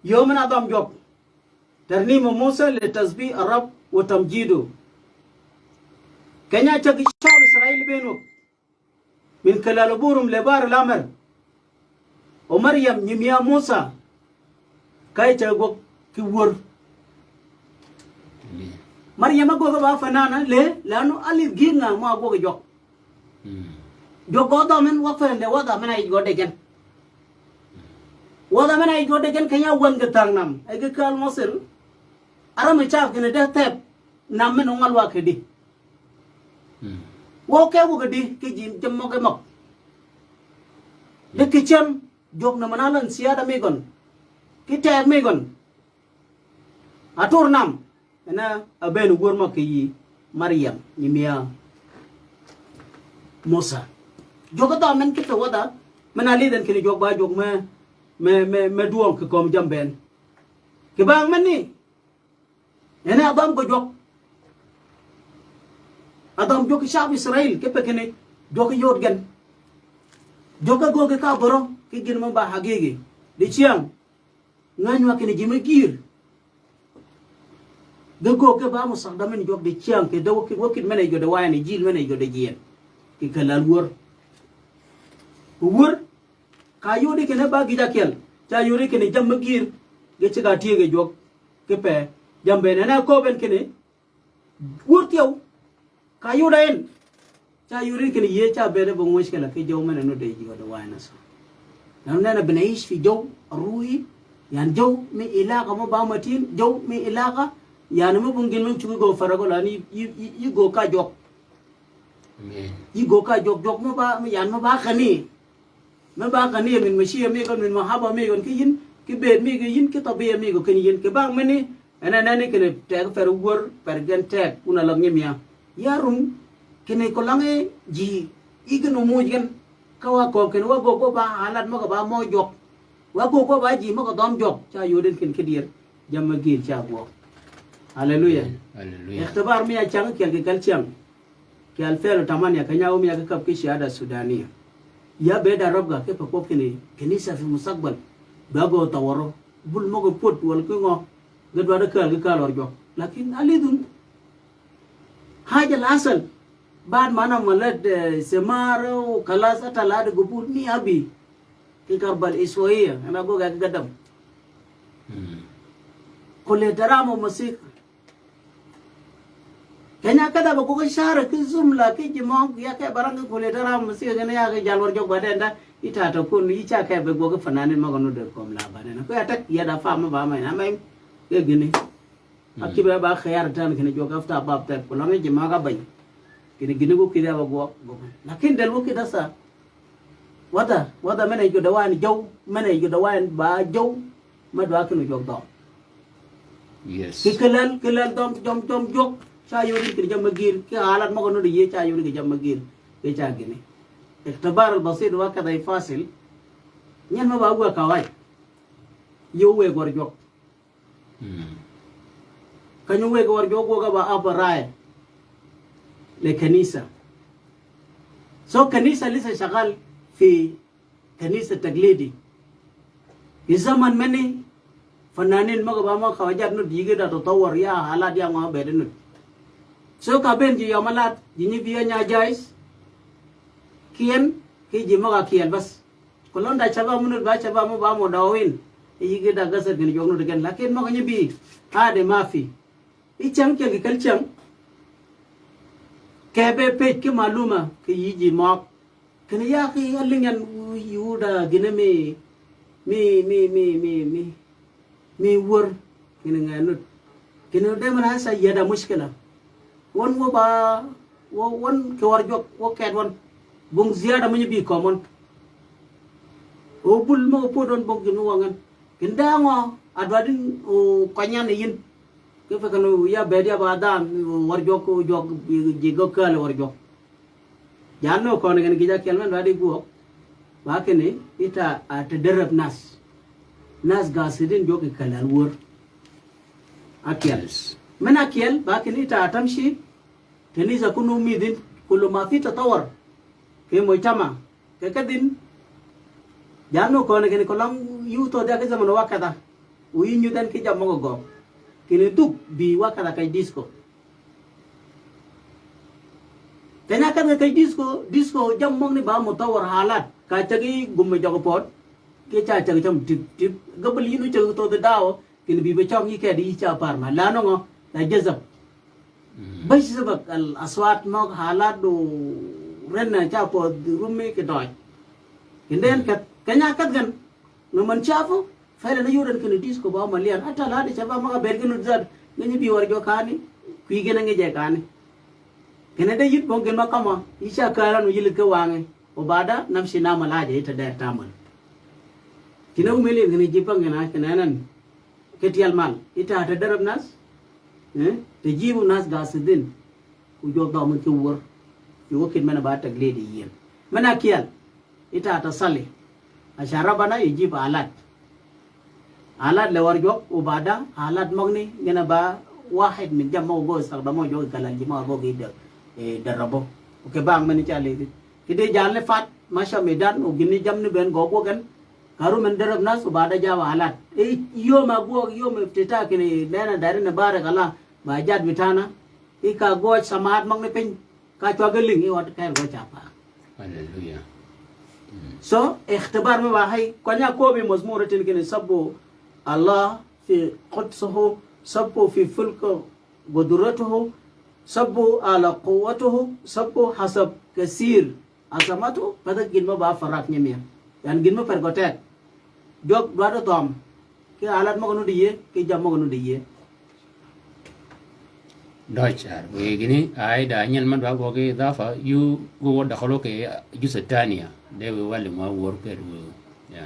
yo mana dam jok ترنيم موسى لتسبيح الرب وتمجيده كان يعتقد شعب إسرائيل بينه من خلال بورم لبار الأمر ومريم يميا موسى كاي تقول كور Maryam go ga ba fanana le lanu alif ginga ma go ga jok jok go da men wa fen de wa da men ay go de gen wa da men ay go de gen kanya wan ga tang nam ay ga kal mosel aram chaaf gene de tep nam men ngal wa ke di wo ke wo ga di ke jim jam mo ke mok de ke chem jok na manalan sia da me gon ki ter me gon atur nam na aben gur ma ke yi Maryam ni mia Musa joga da men ke to wada men ali den ke jog ba jog me duom ke kom jam ben ke bang men ni ena adam go jog adam jog shab Israel ke pe kene jog yod gen joga go ke ka boro ke gin ma ba hagege de chiang nganywa ke ni jime gir gago ke ba musak da men jog de chiang ke do wakit men ay go de wayne jil men ay go de jien ki kalal wor ka yodi ke ne ba gida kel ta yori ke ne jam gir ge ci ga tie ge jog ke pe jam be na ko ben ke ne wor tiaw ka yoda en ta yori ke ne ye ta be ba mushkila ke jaw men no de ji go de wayne so nan na بنعيش في جو الروحي يعني جو من علاقه ما بامتين جو من علاقه يعني ما بنقول من شو يقول فرقوا لاني يقول كاجوك يقول كاجوك جوك ما با يعني ما باخني ما باخني من مشيه ميكون من محبه ميكون كين كبيت ميكون كطبيعه ميكون كين كبang مني انا ناني كن تاك فرور فرجن تاك كنا لغني ميا يا روم كن كلانge ji igno mujgan kawa ko ken wa go ba halat ma ko ba mo jok wa go ba ji ma ko dom jok cha yoden ken kedir jamma gil cha bo haleluya haleluya ikhtibar mi achang kel kel chang kel felo tamani akanya mi akap ki shahada sudania ya beda rabga ke ko kene kenisa fi mustaqbal bago tawaro bul mo ko pot wal ko ngo gadwa da kal war jok lakin alidun haja asal بعد ما أنا ملت سمارة وخلاص أطلع قبول مي أبي في كربل إسوائية أنا أقول لك قدم كل درام ومسيق كنا كذا بقول شهر كزوم لا كي جماعة يا كي برانك كل درام مسيق أنا يا كي جالور جو بعدين ده إتاتكون يجا كي بقول فنانين ما كانوا دركم لا بعدين أنا كي أتاك يا دفع ما بعمل أنا ما يجيني أكيد بقى خيار تان كنا جو كفتا باب تك كلامي جماعة باي kini gini bu kida ba go lakin del bu kida sa wada mena yo dawan jaw mena yo dawan ba jaw ma do akino jog do yes ki kelal dom jog cha yori ki jam magir ki halat ma ko no ye cha yori ki jam magir ke cha gini ikhtibar al basit wa kada fasil nyen ma ba go kawai yo we gor jog kanyo we gor jog go ga ba abarai لكنيسة كنيسة لسه شغال في كنيسة تقليدي في زمن مني فنانين ما خواجات نو ديجي دا تطور يا حالات يا ما بدنو كابين جي يومالات جيني بيا ناجايز كين كي جي ما كيان بس كلون دا شباب منو با شباب مو با مو داوين يجي دا غسر جن جوغنو دغن لكن ما كني بي هذا ما في يچم كي كلچم kebe pej ke maluma ke yiji mok kene ya ke alingan yuda gine mi wor kene nganut kene de man hasa yada mushkila won wo ba won ke war jok wo ket won bung ziyada many bi komon o bul mo podon bog ginu wangan kendango adwadin o kanyan yin ke fakano ya bedia badam warjok jog jigo kal warjok janno ko ne gija kelman wadi go wakene ita at derab nas gasidin jog kalal wor akel من أكيل لكن إنت تمشي كنيسة كنوا ميدين كل ما في تطور في مجتمع ككدين جانو كونه كني كلام يوتو ده كذا من وقتها وين يدان كي جام مغو كني دوب بي وقتها كي ديسكو كنا كذا كي ديسكو جام مغني بام متطور حالات كاجي غم جاكو بود كي جاكو جام تip قبل ينو جاكو تو داو كني بي بچام يكادي يچا بارما لانو لا جذب بيسبق الأصوات نوع حالات دو رنا شافوا رومي كداي كندين كنيا كتغن نمن شافوا فعلا يورن كنديس كبا مليان حتى لا دي شباب ما بيرجن زاد نني بيورجو كاني كيجنا نجي كاني كندا يد بونجن ما كما يشا كارا نجيل كوانge وبعدا نمشي نعمل حاجة يتدار تعمل كنا وملي كنا جيبان كنا كنانن كتيال مال إتا هتدرب ناس تجيبوا ناس قاصدين وجوب دامن كور يوكل منا باتك ليدي ين منا كيال إتا هتصلي عشان ربنا يجيب آلات لورجوك وبعدا آلات مغني جنا با واحد من جمع وجو استخدمه جو كلام جمع وجو يد دربه oke bang mani chale kide jalle fat masha medan o gini jamni ben gogo gan karu men derab nas bada jawa halat yo ma go yo me teta kini lena dari na bare kala ba jad bitana ka go samat mang ne pin ka chwa geling i wat kai go chapa hallelujah so ikhtibar me ba hay konya ko bi mazmuratin kini sabbu allah fi qudsuhu sabbu fi fulku qudratuhu sabbu ala quwwatuhu sabbu hasab kasir asamatu pada ginma ba faraknya mia dan ginma pergotet jog dua tom ke alat mo kono diye ke jam mo kono diye Deutscher gini ai da nyen man ba go ke da fa yu go da khalo ke ju satania de we wali ma wor ke ya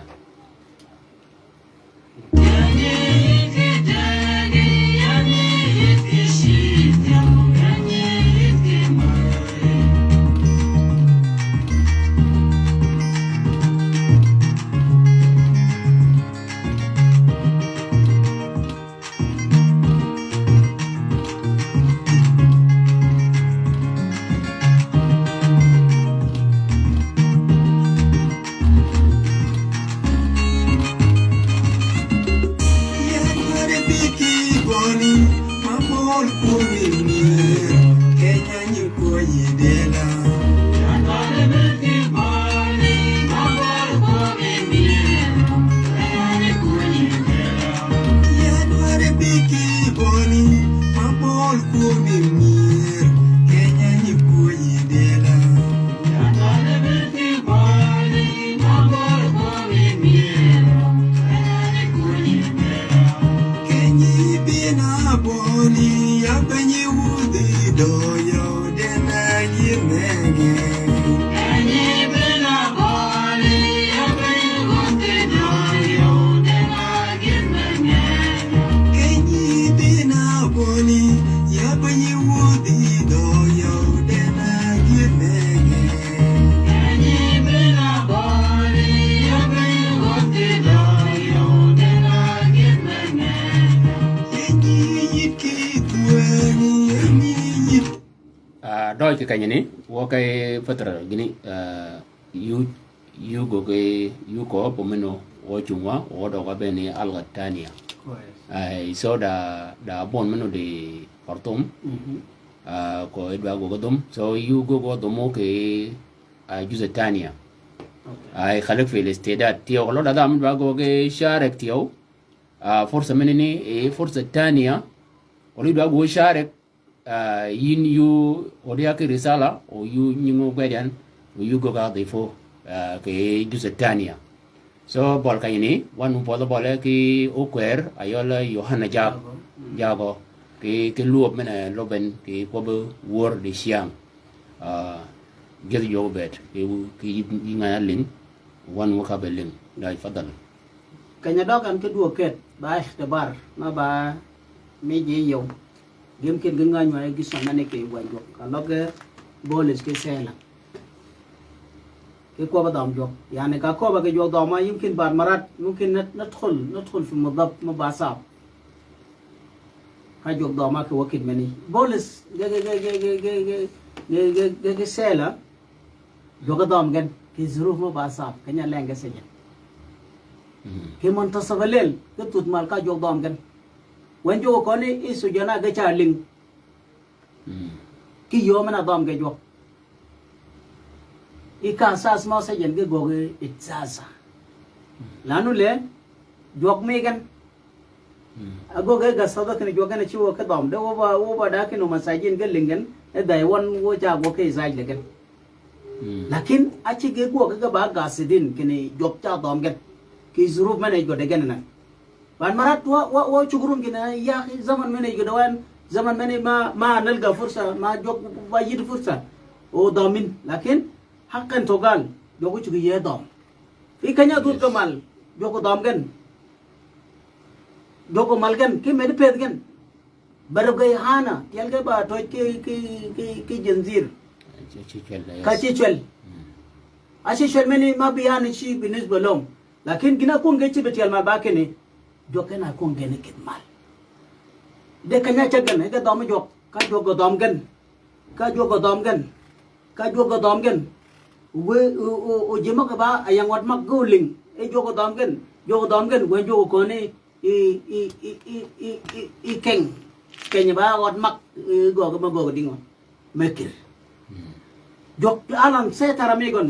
doi ke kanya ni wo kai fatra gini yu go ke yu ko pomeno wo chungwa wo do ga beni algatania ai so da bon meno de portum ko edwa go dum so yu go domo ke juzatania ai khalif fil istidat tio lo da dam go ke sharek tio forsa menini forsa tania oli do go sharek yin yu odia ke risala o yu nyingo gadian o yu go ga defo ke juzatania so bol kayini wan polo bol ki okwer ayola yohana jago ke luop mena loben ke kobo wor de siam gel yo bet ke ngana ling wan waka beling dai fadal kanya dogan ke duo ket ba ikhtibar ma ba meje yo يمكن جنغان ما يجي سنة كي يواجه kalau ke bolis ke sela ke ko badam jo يعني كاكو بقى جو داما يمكن بعد مرات ممكن ندخل في مضب مباسا هاجو داما ke وكيل مني بولس جا سلا جو دام جن في ظروف مباسا كنيا لانجا سجن ke منتصف الليل كتوت مالكا جو دام جن when you call it is sujana ga charling ki yo mana dom ga jo ika sas ma sa yen ga go ga itsasa lanu le jok me gan ago ga sada kan jo kan chiwo ka dom da wo da kan masajin ga lingen da wan wo ja go kai zai legen lakin a ci ga go ga ba ga sidin kini job ta dom ga ki zuruf mane go da gan na ban marat wa chugurum gina ya zaman mane go da wan zaman mane ma nalga fursa ma jog ba yid fursa o domin lakin hakan togal jogo chugu ye dom ikanya dur kamal jogo dom gan jogo malgan ki med ped gan barab gay hana yal ga ba to ki janzir ka ci chwel ashi chwel meni ma biyan shi binis bolom lakin gina kun ga ci betel ma ba kene jokena kun ga ne kitmal de kanya chagan ga dom jok ka jogo dom gan ka jogo dom gan ka jogo dom gan we o jema ka ba ayang wat mak guling e jogo dom gan we jogo ko ne i keng ba wat mak go ga go dingo mekir jok alam se taramigon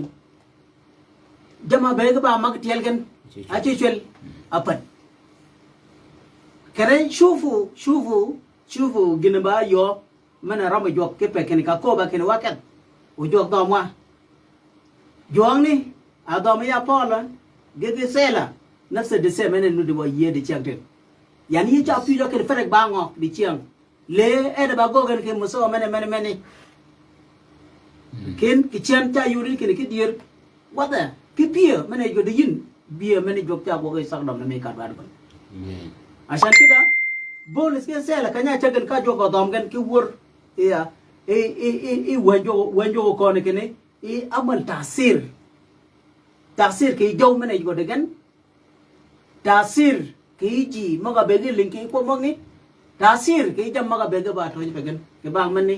jama be ga ba mak tiel gan aci chwel apat kare shufu gina ba yo mana rama jok ke pe ken ka ko ba ken wakat o jok do mwa jong ni adom ya pola gege sela nafsa de se menen nu de wa ye de changten yani yi cha pi do ke ferek ba ngo di chiang le e de ba go gen ke muso mene ken ki chen cha yuri ken ki dir wada ki pia mene jo de yin bia mene jok cha go ke sak dom na me ka ba ban asan kita bonus ke sela kanya chagen ka jo go dom gen ki wur ya e wanjo ko ne kene e amal tasir ke jo mene go de gen tasir ke ji maga bege linki ko mogni tasir ke jam maga bege ba to pegen ke bang mani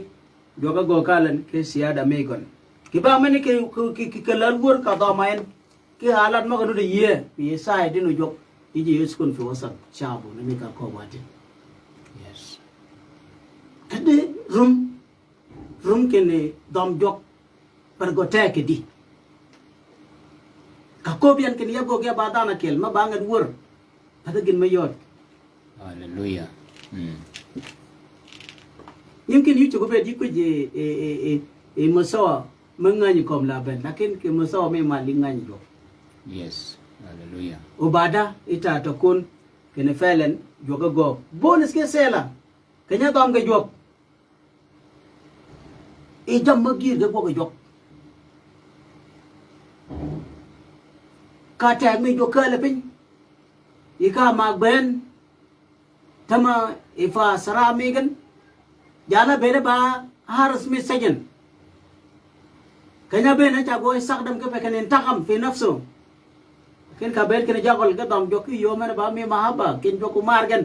joga go kalan ke siada megon ke bang mani ke lan wur ka do main ke halat maga do ye ye sai dinu jok iji yeskun fi wasa chabu na me ka ko wate yes kade rum kene dom jok par go take di kakobian kini yago gya badana kel ma bangat wur patagin mayot hallelujah yimkin yu chugo be di ko je e masawa mangani kom la ben lakin ke masawa me malingani do yes hallelujah ubada ita to kun kene felen joga go bonus ke sela kenya dom ga jok e jam magir ga go jok ka tag mi jo kala pin ika magben tama ifa sara megan jana bere ba haras mi sajen kanya ben cha go sak dam ke pekanen takam fi nafsu ken ka ben ken jagol ga dam jo ki yo man ba mi mahaba ken jo kumar gan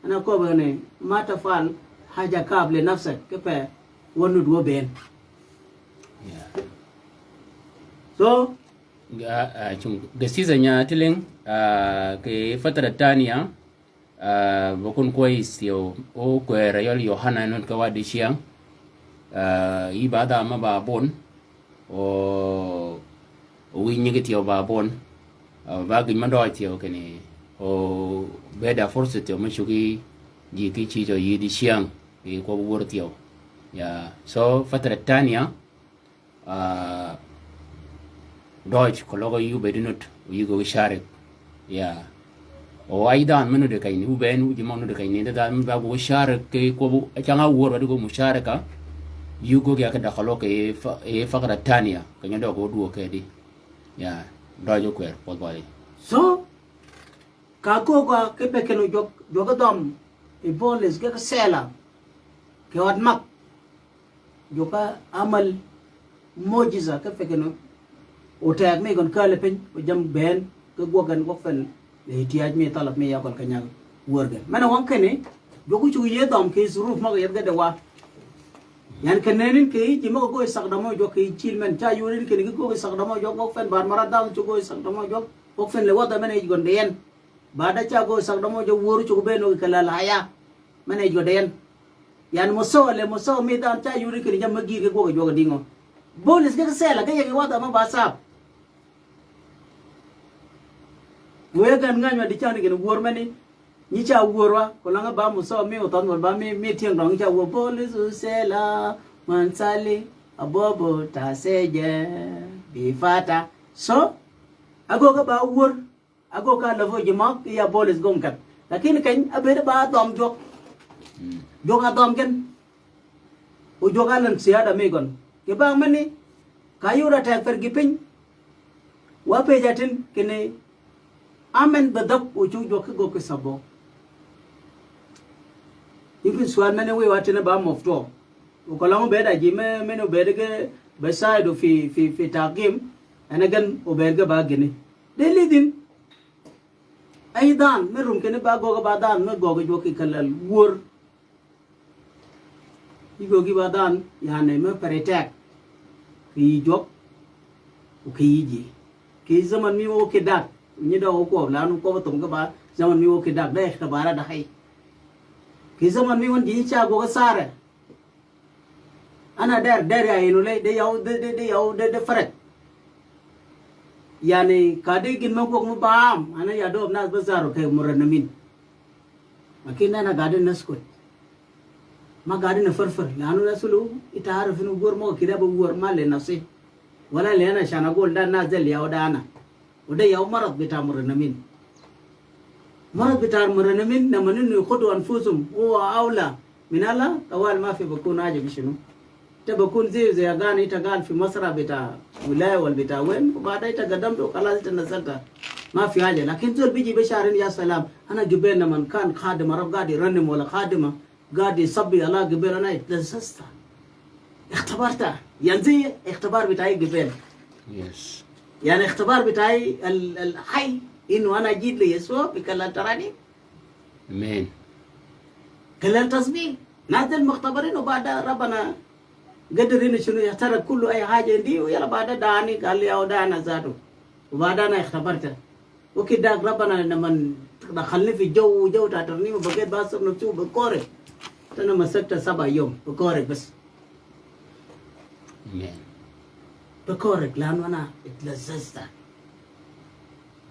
ana ko bene mata fal haja kable nafsa ke pe wonu do ben so gasizanya tiling ke fatara tania bokun kois yo o kwera yol Yohana non ka wadi siang ibada ma ba bon o winyi gitio ba bon ba gi mando tio kene o beda force tio mashugi ji ki chi jo yidi siang e ko wor tio ya so fatara tania Deutsch kologo yu bedinut yu go sharek ya o aidan menu de kayni u ben u jimonu de kayni da ba go sharek ke ko changa wor wadu go musharaka yu go ya ka dakhalo ke e faqra tania kanya do go duo ke di ya dojo kwer pot bali so ka ko ga ke pekeno jog dom e boles ga sela ke wat mak joka amal mojiza ke pekeno o tag me gon kala pen o jam ben ko gogan go fen le tiaj me talap me yakol kanya worgan mana wan kene jogu chu ye dom ke zuruf ma yedga de wa yan kenenin ke ji ma go sak damo jo ke chilmen cha yurin ke ni go sak damo jo go fen bar marada chu go sak damo jo go fen le wada mane gon den bada cha go sak damo jo woru chu be no kala laya mane jo den yan moso me dan cha yurin ke ni jam gi ke go jo ga dingo bolis ke sela ke ye wada ma basap wegan nganywa di chani gen wor mani ni cha wurwa ko langa ba mu so mi oton wal ba mi tiang dong cha wo bol su se la man sali abobo ta seje bi fata so ago ka ba wur ago ka lavo jimak ya bolis gom kat lakini kan abeda ba dom jok joka dom ken o joka lan siada megon ke ba mani kayura ta fer gipin wa pe jatin kene amen badap o chu jok go ke sabo yimkin suan mane we watina ba mofto o kolango beda jime meno beda ke beside fi taqim ana gan o beda ba gene delidin aidan merum kene ba go ba dan me go jo ki kalal wur igo gi ba dan yani me paretak ki jok o ki ji ki zaman mi o ke dak ni da o ko la nu ko tum ga ba zaman mi o ke dak da ikhtabara da hay ki zaman mi won ji cha go ga sare ana der ya inu le de yaw de faret yani kade gin ma gok mu baam ana ya do nas bazaro kay muranamin makina na gade naskut ma gade na farfar lanu rasulu itahar finu gor mo kida bu gor male nafsi wala le ana shana gol dan nazal yaw dana oda yaw marad bita muranamin marad bita muranamin na manin khudu anfusum huwa aula min ala tawal ma fi bakun ajab shinu تبكون زي غاني تقال في مصر بتاع ولاية والبتاع وين وبعدها يتقدم له خلاص تنزلت ما في حاجة لكن زول بيجي بشارين يا سلام أنا جبنا من كان خادم رب قاعد يرنم ولا خادمة قاعد يصبي على جبل أنا اتلززت اختبرتها يعني زي اختبار بتاعي جبل يعني اختبار بتاعي الحي إنه أنا جيت لي يسوع بكلام تراني امين كلام تصبيح نازل مختبرين وبعدها ربنا قدرين شنو يختار كل أي حاجة دي ويلا بعد داني قال لي أو دانا زادو وبعد أنا اختبرته وكده ربنا لما دخلني في جو تعترني وبقيت باسر نفسه بكورك أنا مسكت 7 يوم بكورك بس بكورك لأنه أنا اتلززت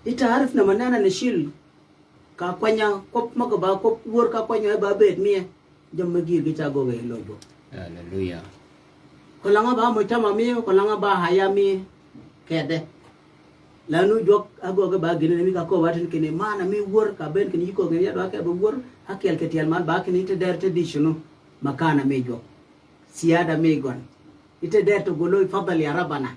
أنت عارف لما أنا نشيل كاكوانيا كوب مكبا كوب ور كاكوانيا بابيت مية جم مجير كيشاغو بهلوجو هللويا kolanga ba mo tama mi kolanga ba haya mi kede lanu jok ago ga ba gine mi ka ko watin kene mana mi wor ka ben kene ko gene ya do ka ba wor hakel ke tial man ba kene te der te dishunu makana mi jok siada mi gon ite der to golo fadal ya rabana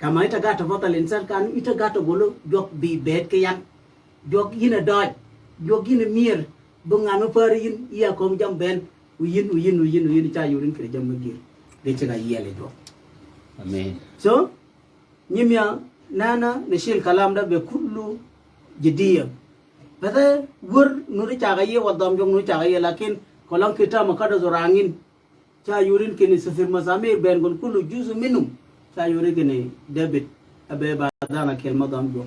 kama ita gata fadal insan kan ita gata golo jok bi bet ke yan jok yina doj jok yina mir bungano farin iya ko jam ben uyin cha yurin kire jam magir de chaga yele do amen so nyimya nana nishil kalam da be kullu jidiya bada wur nuri chaga ye wadam jong nuri chaga ye lakin kolam kita makada zorangin cha yurin kini safir mazamir ben gon kullu juzu minum cha yurin kini debit abe ba dana kel madam jo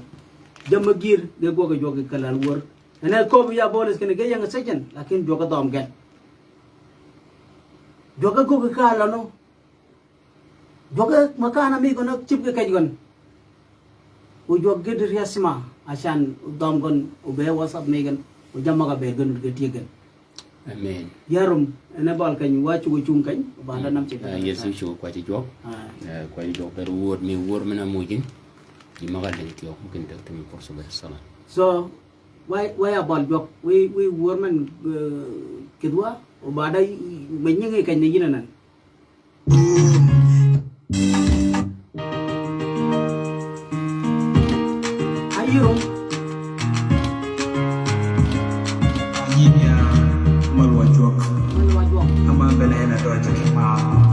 jam magir de goga jogi kalal wur ene ko ya bolis kini ge yang sejen lakin joga dom gen joga ko kala no joga makana mi gono chip ke kajgon u jog gedir yasma asan dom gon u be wasap megan u jamma ga be gon ge tigen amen yarum ene bal kan wachu go chung kan ba da nam ci yesu chu kwa ci jok kwa ci jok beru wor mi wor mena mujin di magal den tiyo mungkin dak temi por so sala so why abal jok we wor man kedua o ba da menyenge kan ni nan ayo Ayinya malwajok ama belena do jake ma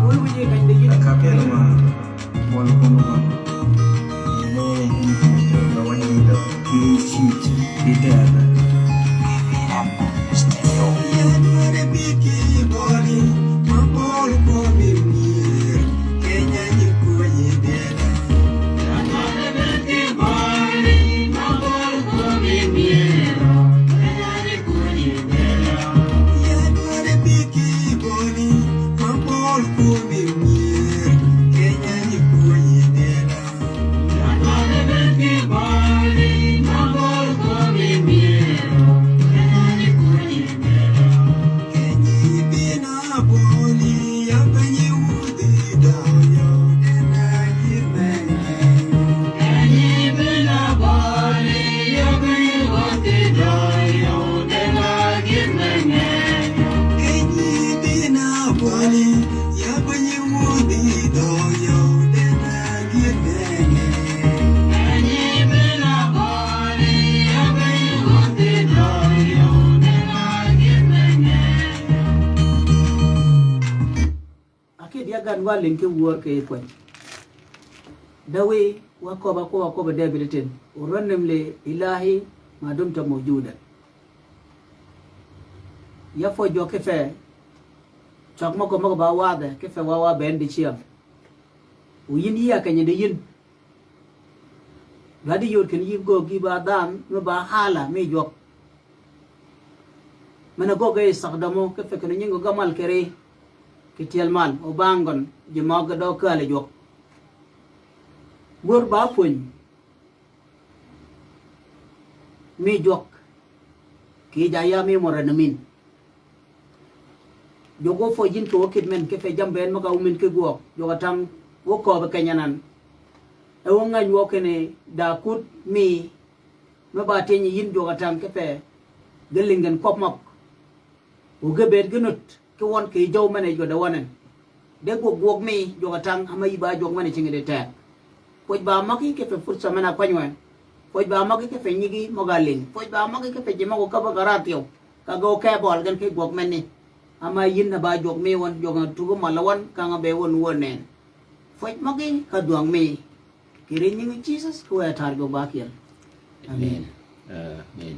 wolu je kan ni kapelo ma wol kono ma ne ni do wani do ki sheet detail stereo ya mare biki body ma bol ko mi ba link war ke ko dawe wa ko ba debiliten uranem le ilahi ma dumta mawjuda ya fo jo ke fe chak mo ba wa de ke fe wa ben di chiam u yin ya ka nyinde yin gadi yor ken yib go gi ba dan no ba hala me jok mana go ga istakdamo ke fe ken nyingo gamal kere ke tielman o bangon je mag do kale jok gor ba pun me jok ki jaya me moranamin jogo fo jin to kit men ke fe jamben maka umin ke go joga tang wo ko be kanyanan e wo ngany wo kene da kut mi no ba te ni yin joga tang ke fe gelingen kop mok o gebet genut ke won ke jow mane jo da wonen de go mi joga tang amay ba jog mane cingi de ta poj ba maki ke fe fursa mana panywan poj ba maki ke fe nyigi mogalin poj ba maki ke fe jema ko ka ba garatio ka go ke bol gan ke gog men ni ama yin na ba jog me won jog tu go malawan ka nga be won wonen foj magi ka duang me kirin ni Jesus ko ya tar go ba kiel amen amen